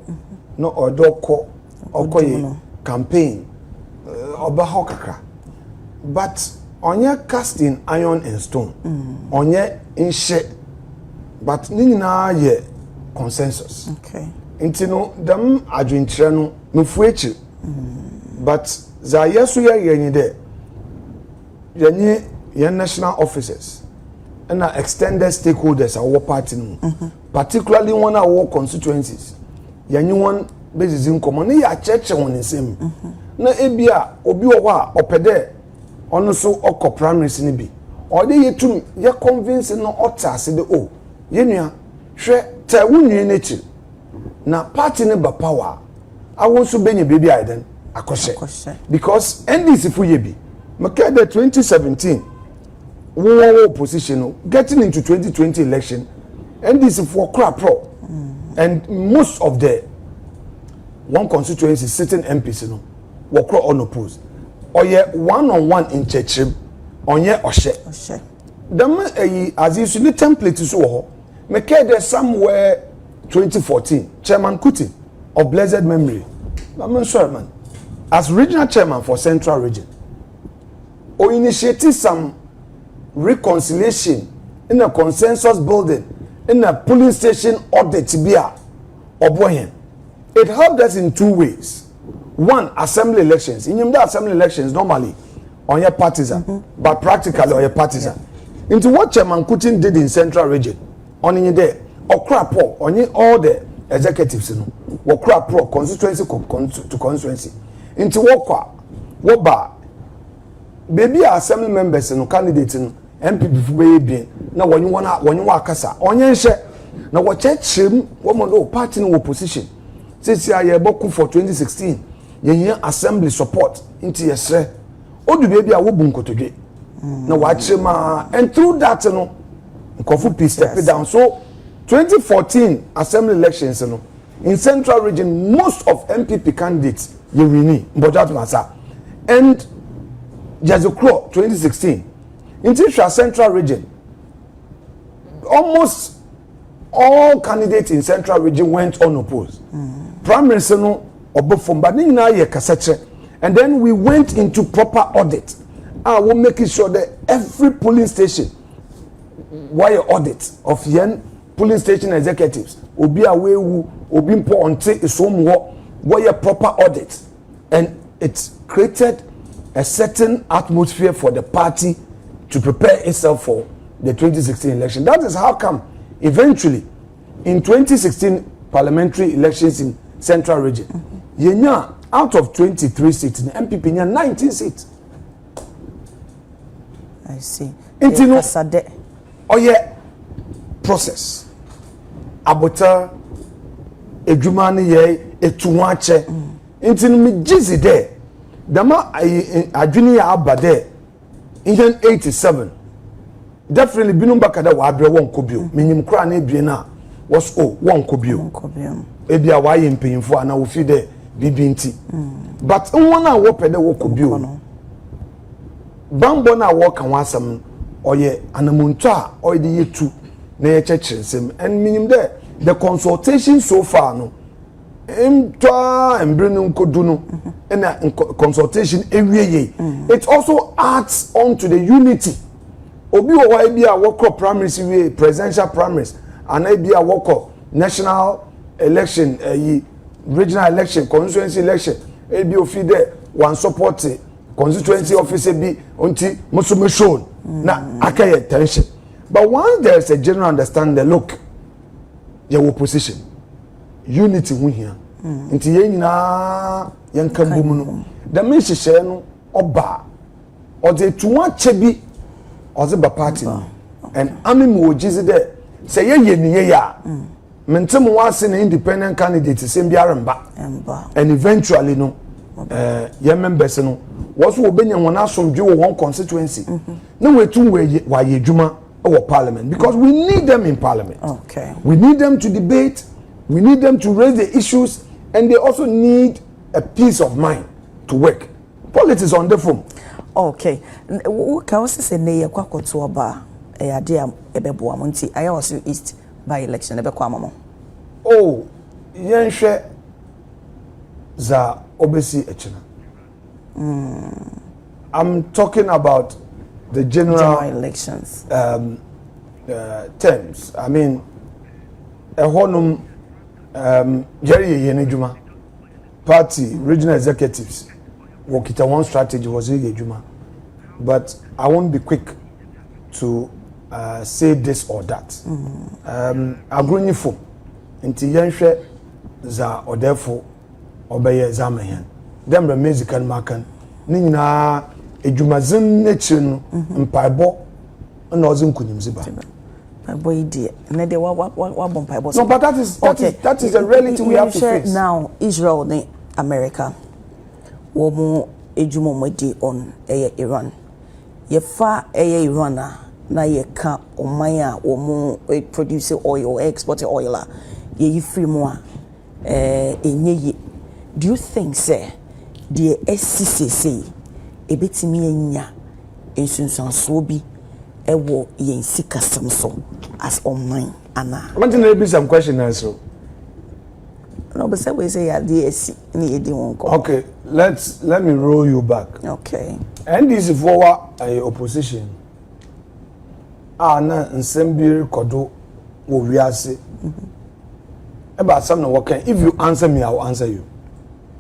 no odo ko okoye campaign oba ho kakra but onye casting iron and stone onye inshe but nina ye consensus okay nti no dem adwenkyere no mefuechi but za yeso ye yenyi de yenyi ye national officers and extended stakeholders our party no particularly one of our constituencies yenyi one basis in common ya cheche won nsem na ebia obi wo a opede ono so okọ primaries ni bi o de yetum ye convince no otase de o ye nua hwe ta wunwie n'echi na party ne ba power awo so benye baby aiden akoshe because NDC fu ye bi make the 2017 wo opposition getting into 2020 election NDC for crap pro and most of the one constituency sitting MPs no were unopposed or ye one-on-one in churchim on ye oshe them as you see the template is so make there somewhere 2014 Chairman Kuti of blessed memory I'm sorry man as regional chairman for Central Region or initiated some reconciliation in a consensus building in a polling station audit Tibia or Boyen. It helped us in two ways. One, assembly elections. In the assembly elections, normally on your partisan, but practically on your partisan. Into what Chairman Kuti did in Central Region, on in there, or crap on all the executives, or crap pro constituency to constituency. Into what bar, baby assembly members and candidates in NPP baby. Now when you want kasa, on your share, now what church him, what party in opposition. Since I boku for 2016, ye assembly support into your say. Oh, the baby I will bunko today. Now watch him, and through that, Kofu peace step it down. So 2014 assembly elections, in Central Region, most of NPP candidates you win, but that matter. And Jazokro 2016, in Central Region, almost all candidates in Central Region went unopposed. Prime Minister no obofom but na ye kasache and then we went into proper audit. We're making sure that every polling station wire audit of yen polling station executives obi awewu obi mpo onte isomwo wire proper audit and it created a certain atmosphere for the party to prepare itself for the 2016 election. That is how come eventually in 2016 parliamentary elections in Central Region, yenya out of 23 seats, the NPP nya 19 seats. I see. Intino, oh yeah, process. Abota, ejumani ye, etuwache. Intino mi jizi de. Dama adwini ya abade. In 87, definitely binumba kada wabre won kobio. Minim kura na ebie na was won kobio. Ebia wa ye mpanyimfo ana wo fi de bibinti but won a wo pede wo kobio bambo na wo kan wasam oye anamuntu a oye de yetu na ye chechirensem and minim de the consultation so far no emtwa embrenu nkodu no na consultation ewieye it also adds on to the unity obi wo wa bia wo crop primaries we presidential primaries ana bia wo ko national election regional election constituency election ebi ofi there one support constituency officer bi unti musume shown na akaye tension but once there is a general understanding look your opposition unity hu hia nti ye nyina yen kambu mu no the message no oba ode tuwa chebi oze ba party and ami mo ojize there say ye ni ye ya mentem was an independent candidate same biaramba and eventually no your members no was wo benya wona asomdwe wo one constituency na wetu wa ye dwuma our parliament because we need them in parliament. Okay. We need them to debate, we need them to raise the issues and they also need a peace of mind to work. Politics on the phone. Okay. Ka wose se ne ye kwakoto oba ade ebebo amonti aya wose east by election ebe kwa mamo. Oh, yenhwe za obesi echina. I'm talking about the general elections. Terms. I mean, a honum Jerry Yenejuma party regional executives workita one strategy was Juma. But I won't be quick to say this or that. Agruni fo nti yenhwe za odefo obeye zamahen. Dem re musical makan ni nyina edwumazin n'ekire no mpaebo na ozin kunyimziba boy dear. Ne de wa bomb pipe. No, but that is a reality we have to face. Now, Israel ne America. Womo ejumo modi on Iran. Ye fa Iran na ye ka omaya womo produce oil, export oil. Ye free more enye. Do you think say the SCCC ebetimi enya ensunsanso bi ewo yen sikasem so as online ana I want to be some question also. No, but say we say ya DSC ni edi won ko. Okay, let me roll you back. Okay. NDC for opposition. Na nsem bi rekodo wo wiase. About something working. If you answer me, I will answer you.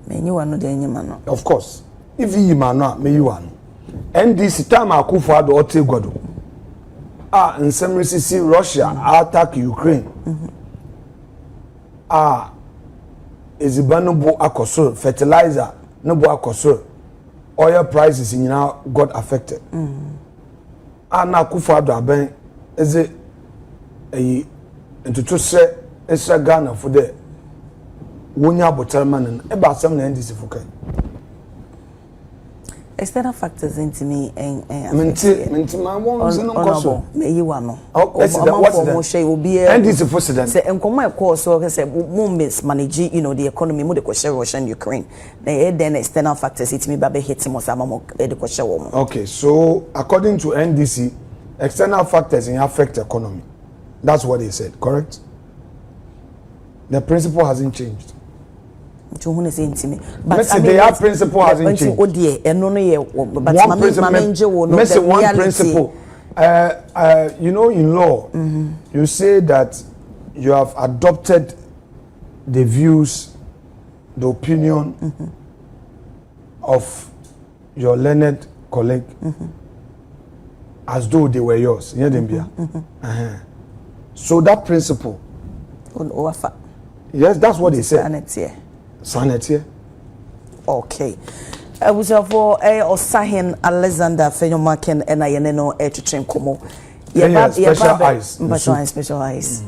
Me you wan no de enyima no. Of course. If you man no, me you wan. NDC time Akufo-Addo ote godo. Nsem resisi Russia attack Ukraine. Ezibano bo akoso fertilizer no bo akoso. Oil prices now got affected. Na Akufo-Addo aben eze ntutu se Esra Ghana for the wonya botelman e ba sam na NDC fukai. External factors into me and minti ma won se no koso me yi wa no. What's that? NDC president say enkomo e call so say mo mismanage the economy mo de ko share Russia and Ukraine. Na then external factors it me ba be hit mo sama mo de ko share wo mo. Okay, so according to NDC, external factors affect economy. That's what they said, correct? The principle hasn't changed. But I mean, their principle hasn't changed. One principle. In law, you say that you have adopted the views, the opinion of your learned colleague as though they were yours. So that principle. Yes, that's what they said. Sanity. Okay. I was for Osahin Alexander Afenyo Markin and I no to train Komo. Special eyes. Special eyes. Special eyes.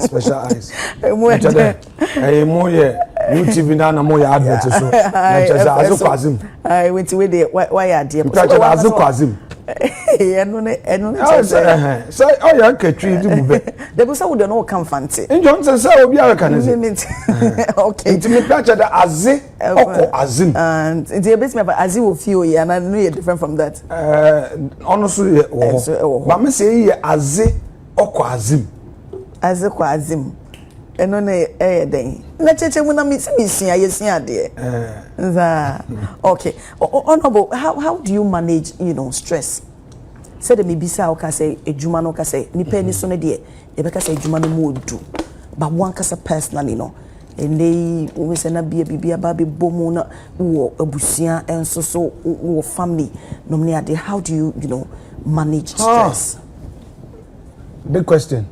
Special eyes. More YouTube na more advert so. Azukazim. I went to why are dear. Azukazim. So ya ketwi di bube. The person would not come fancy. Njon say obi ara kan say. Okay. It me picture the aze oko azim. And it a bit me about azi wo fio here and I know you're different from that. Honestly, but me say here aze oko azim. Aze ko azim. Eno na den. Na cheche mu na mi sia yesia de. Okay. Honorable, how do you manage, stress? Say the mibisa o ka say ejuma no ka say nipa ni so ne de e be ka say ejuma no mo do. But one ka say personally no. Ene we say na bia ba be bomu na wo abusia enso so wo family no me ade. How do you, manage stress? Big question.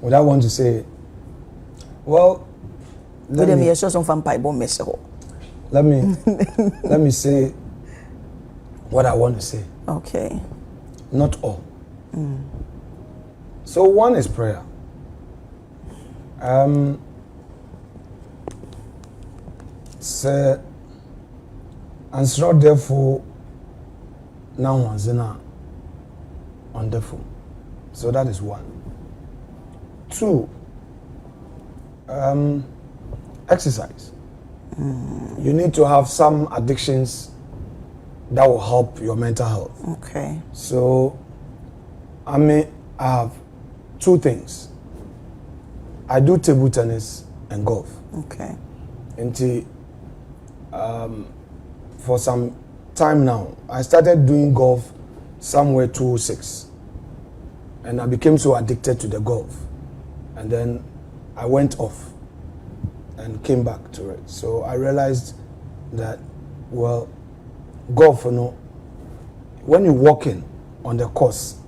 What I want to say, well, let me say what I want to say. Okay. Not all. So one is prayer. Say, and so therefore now one's on the phone. So that is one. Two, exercise. You need to have some addictions that will help your mental health. Okay. So, I have two things. I do table tennis and golf. Okay. Until, for some time now, I started doing golf somewhere 2006. And I became so addicted to the golf. And then I went off and came back to it. So I realized that, well, golf, when you walk in on the course,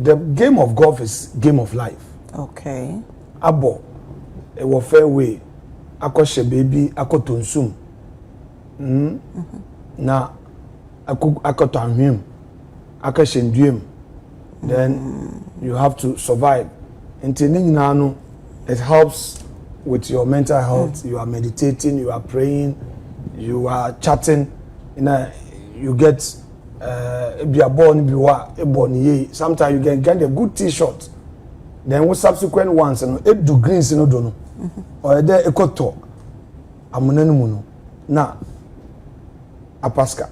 the game of golf is game of life. Okay. Abo, it was fairway. Ako she baby, ako tonsum. Na ako tanhim. akashendiem, then you have to survive. Nano, it helps with your mental health. You are meditating, you are praying, you are chatting. You get sometimes you can get a good t-shirt. Then with subsequent ones, it do greens no dono, or there a talk. Amunenu na apaska.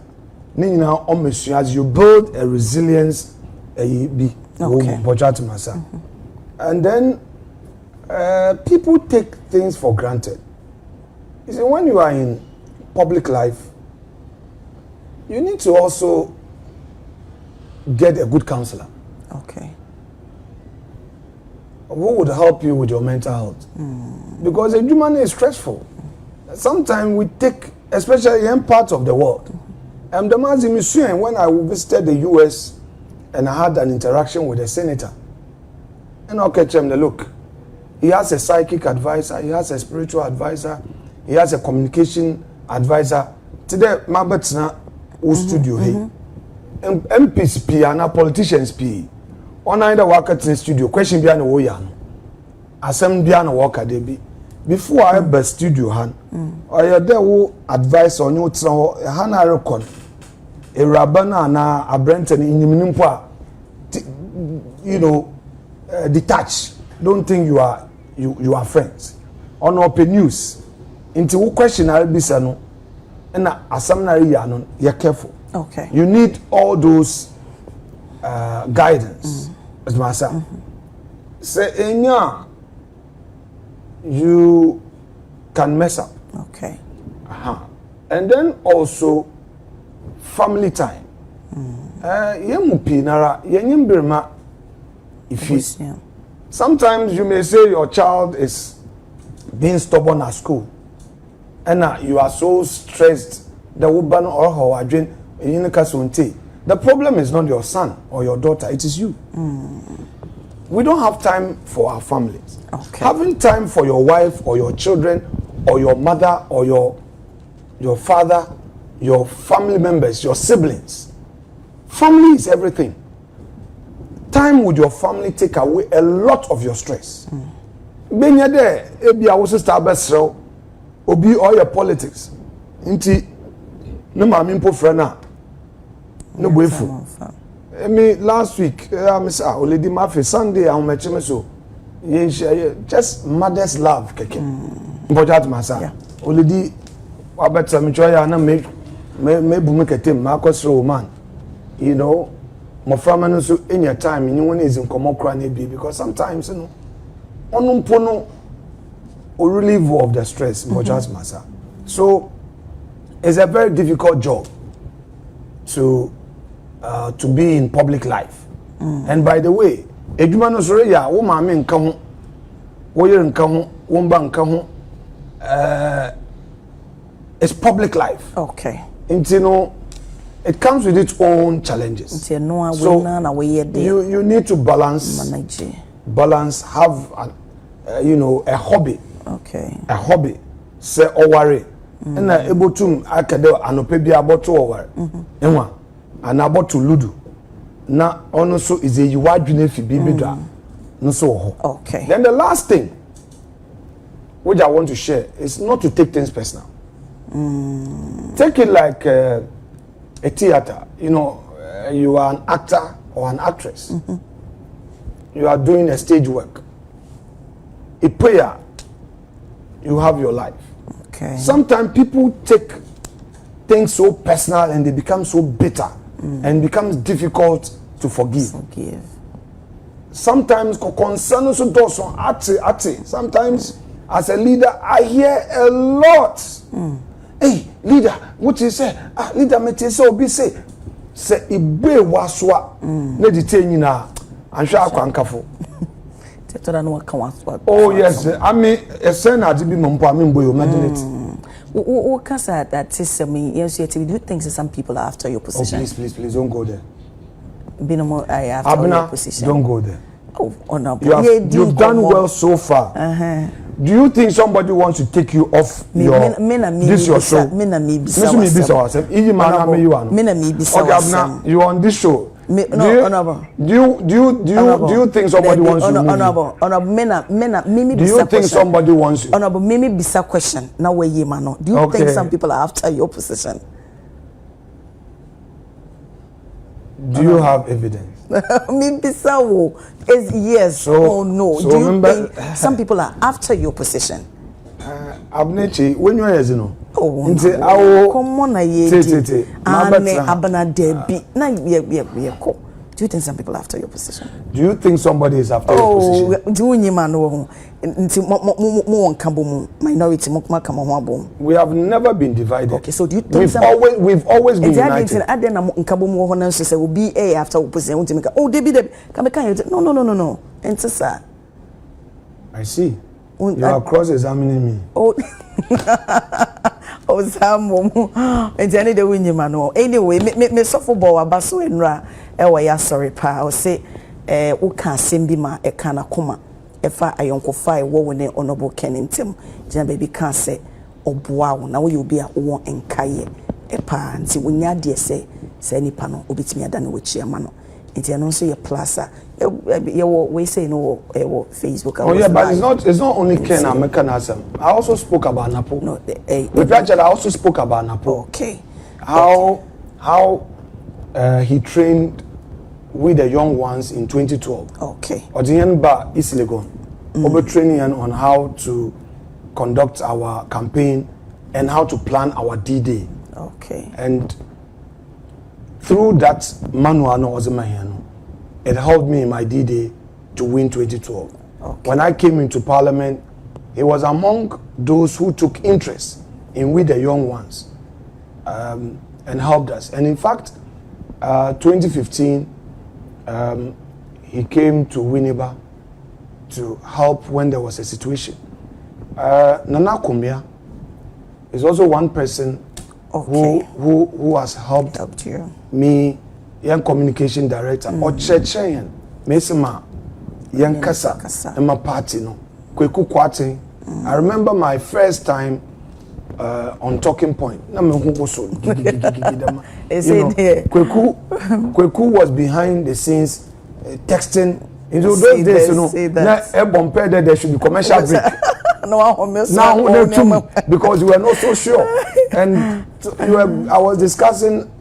Now, as you build a resilience, be and then people take things for granted. You see, when you are in public life, you need to also get a good counselor. Okay. Who would help you with your mental health? Because a human is stressful. Sometimes we take, especially in parts of the world. And the man when I visited the US and I had an interaction with a senator, and I'll catch him the look. He has a psychic advisor, he has a spiritual advisor, he has a communication advisor. Today, my betna studio here. MPs P and politicians P. On either work at the studio, question behind the woyan. Assembly behind a worker they be. Before I have studio hand, or there will advise on you to Hana Recon, a Rabana na a Brenton in Nimpa, detach. Don't think you are friends. On open news, into question I'll be sano, and a seminary yanon, you're careful. Okay. You need all those guidance, as myself. Say, you can mess up. Okay. And then also family time. Sometimes you may say your child is being stubborn at school, and you are so stressed that woman or her dream. The problem is not your son or your daughter; it is you. We don't have time for our families. Okay. Having time for your wife or your children or your mother or your father, your family members, your siblings. Family is everything. Time with your family take away a lot of your stress. Benya there, ebi a sister abesrew, obi all your politics. Nti no maame mpo frana no boefu. Me last week, Miss Oledi Mafi Sunday I met so. Just mother's love keke. Mbojat masa. Oledi wabeta me joya na me bume ketem ma kwesro man. You know, my family so in your time you want is in common cry because sometimes onumpono or relieve of the stress mbojat masa. So it's a very difficult job to be in public life. And by the way, eduma no soro ya wo maame nka ho wo yere nka ho wo mba nka ho it's public life. Okay. It comes with its own challenges. So you need to balance, have a hobby. Okay. A hobby. Say worry. And able to akade anope bia boto worry. Enwa and about to ludo. Na also is a yiwadwene fi bibidwa. No so. Okay. Then the last thing which I want to share is not to take things personal. Take it like a theater. You are an actor or an actress. You are doing a stage work. A prayer, you have your life. Okay. Sometimes people take things so personal and they become so bitter and becomes difficult to forgive. Sometimes concern so does ati. Sometimes as a leader, I hear a lot. Hey, leader, what you say? Leader, me say obi say ibe waswa na detain na anhwa akwankafo. Oh yes, I mean a sen ade bi mompo am mboyo imagine it. What can say that system? Yes, you do things that some people are after your position. Oh, please, don't go there. After your position. Don't go there. Oh no, you've done well so far. Do you think somebody wants to take you off this your show? You're on this show. Honorable. Do you think somebody wants you? Honorable, Mimi. Do you think somebody wants you? Honorable, Mimi bisa question. Now where you man? Do you think some people are after your position? Do you have evidence? Me bisa wo is yes or no. So do you think some people are after your position? Abnechi, when you are, you know. Oh, come on, do you think some people are after your position? Do you think somebody is after your position? Do you know? Minority, we have never been divided. Okay, so do you think we've always been united? Will be a after opposition. Oh, Debbie, no. And sir, I see. You are cross-examining me. Oh, oh, some and any day when you man. Anyway, me suffer bow abaso and ra. Ewa sorry pa. I say, uka simbima e kana kuma. Efa ayonko fai wo ne honorable Kennington. Jina baby can say obuawo na wo you be a wo enkaye. Epa nti wonya de say nipa no obitimi ada na wo chiama no. Nti eno so ye plaza. We say no Facebook. Oh yeah, but it's not only Ken Americanism. I also spoke about Napo. No, I also spoke about Napo. Okay. How he trained with the young ones in 2012. Okay. Odienba is Legon. Over training on how to conduct our campaign and how to plan our D-Day. Okay. And through that manual no Ozemahiano, it helped me in my D-Day to win 2012. Okay. When I came into parliament, he was among those who took interest in with the young ones and helped us. And in fact, 2015, he came to Winneba to help when there was a situation. Nana Kumbia is also one person who has helped you. Me, young communication director, or Chechen, Mesima, young Kasa, and my party, no. Kweku Kwate. I remember my first time on Talking Point. Kweku was behind the scenes texting. In those days, you know, there should be commercial break. Now, because we were not so sure. And I was discussing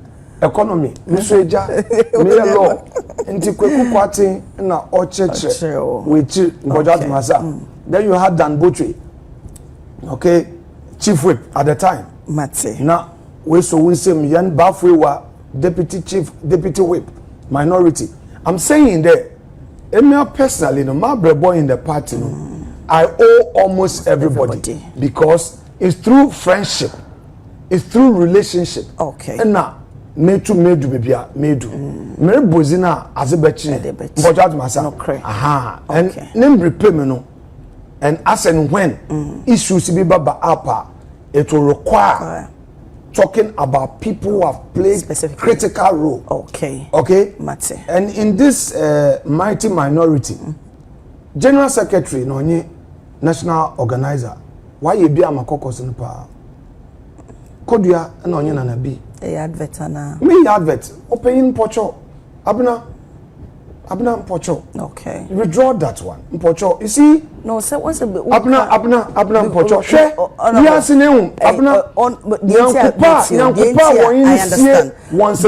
economy, Mr. law, into Kweku Kwate na Ocheche, which Bojat Masa. Then you had Dan Butri, okay, chief whip at the time. Mate. Now, we say Yan Bafwe wa deputy whip, minority. I'm saying that, personally, no, my boy in the party, no, I owe almost everybody because it's through friendship, it's through relationship. Okay. And now, medu bibia medu mere bozina azebechi mbojat masa aha and name repayment no and as and when issues be baba apa it will require talking about people who have played critical role. Okay Mate. And in this mighty minority, general secretary no nye national organizer why you be amakokos no pa kodua na onye na bi advert na me advert open pocho abna pocho. Okay, withdraw that one pocho. You see, no sir, what's a abna pocho she we are seeing abna yankupa I understand once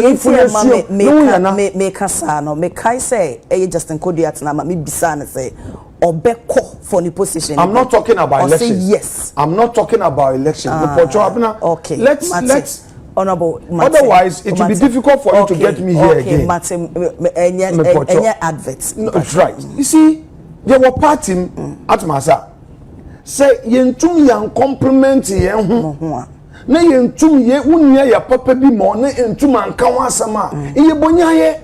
me kasa no me kai say Justin Kodiat na me bisa na say obeko for the position. I'm not talking about election. Yes, I'm not talking about election. Pocho abna. Okay, let's Honorable otherwise it will be difficult for you to get me here again. Any adverts. No, that's right. You see, there were party at Masa. Say yentum yan compliment yen ho. Na yentum ye unya ya papa bi mo na yentum anka wasama. Iye bonya ye.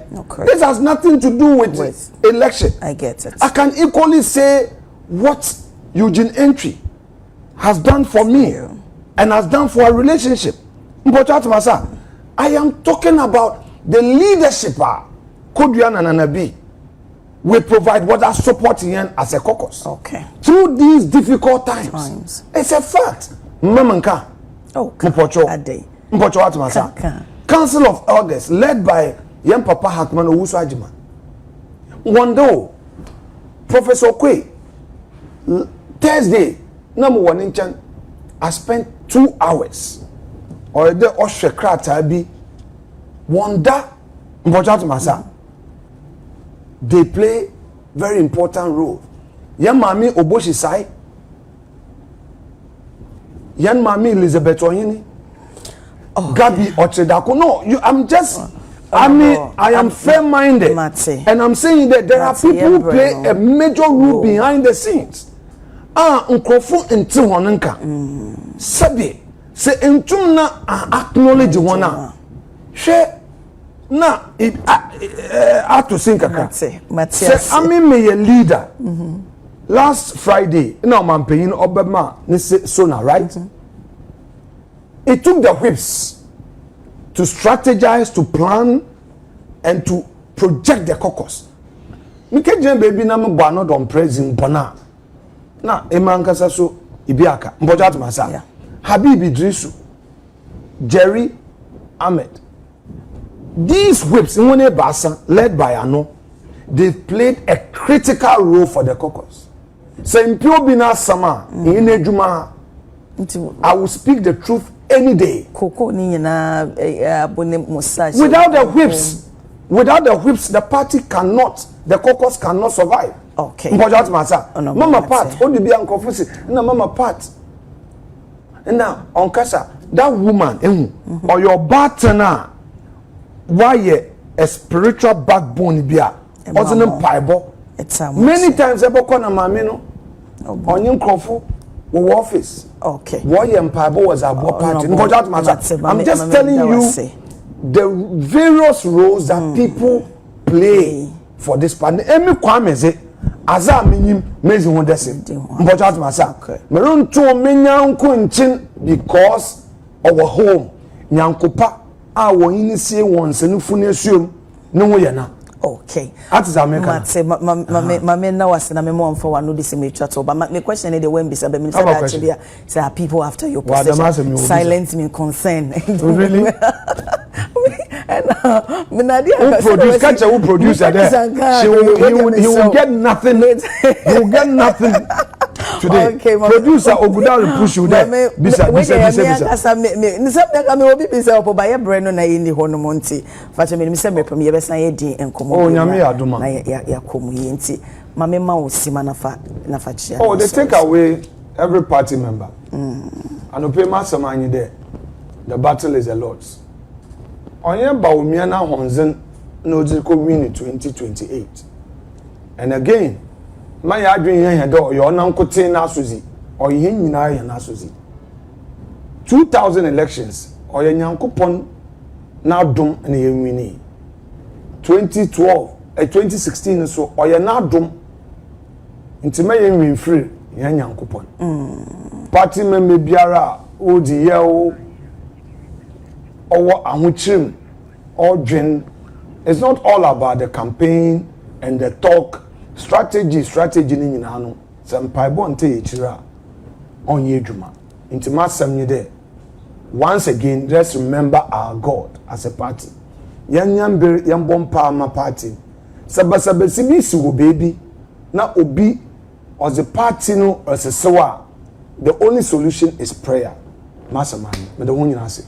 This has nothing to do with election. I get it. I can equally say what Eugene Entry has done for me and has done for our relationship. I am talking about the leadership. Kodua and Nanabi we provide what are supporting as a caucus. Okay. Through these difficult times. It's a fact. Mamanka. Oh, Mpocho. Council of Elders led by yem papa Hakman owusu agima one day Professor Kwe Thursday na mo won nchan I spent 2 hours or the ohwe krata bi wonder important masa they play very important role yan mami oboshi sai yan mami Elizabeth Oyini Gabi Ochedako. No, I'm just I am fair-minded and I'm saying that there are people who play a major role behind the scenes. Nkrofo enti honenka. Sabe se entum na acknowledge wona. Hwe na ato sinkaka. Se ami me a leader. Last Friday, na mampanyin obema ne SONA, right? It took the whips to strategize, to plan, and to project the caucus. Mikejen baby na mgba no don president bona. Na emankasa so ibiaka. Mbojat masa. Habib Idrisu, Jerry Ahmed. These whips in one basa led by Ano, they played a critical role for the caucus. So in pure bina sama in ejuma, I will speak the truth any day. Without the whips, the party cannot, the caucus cannot survive. Okay. Mama Pat, only be unconfused. No, Mama Pat. And now, on Kasa, that woman, or your partner, why a spiritual backbone be a wasn't Bible. Many times, I bought on a mamino, on your crofo, office. Okay. Why Bible was our party. I'm just telling you the various roles that people play for this party. Emi Kwame say, Aza minim mezi wondese. Mbojat masa. Meron to menya nko nchin because our home nyankopa a woni sie wonse no funu asuom no wo yana. Okay. That is America. Mama na was na me mo for one no this me chat but my question is the when be say be minister actually say are people after your position silence me concern. Really? And Nadia who produce catch who producer there he will get nothing he will get nothing today. Okay, producer Ogudari push you there bisa me obi bisa opo ba ye breno na yindi hono monti fache me se me pam ye besan ye din enkomo oh nyame adoma na ya komu ye nti mama ma osima na fa chia oh they take away every party member and pay masam anyi there the battle is the Lord's. Onye ba omia na honzen no ko win 2028 and again my adwin yan do yo na nkote na asozi o ye nyina yan na asozi 2000 elections o ye nyankopon na dom na ye wini 2012 2016 so o ye na dom ntima ye win free yan nyankopon party member biara o di ye o ahuchim or dream. It's not all about the campaign and the talk strategy ni nyinano some paibo nte echira onye dwuma intima samnye there once again let's remember our God as a party yanyambe yambompa ama party sabasabesi bi si wo baby na obi as a party no as a sewa the only solution is prayer masamani me the one you say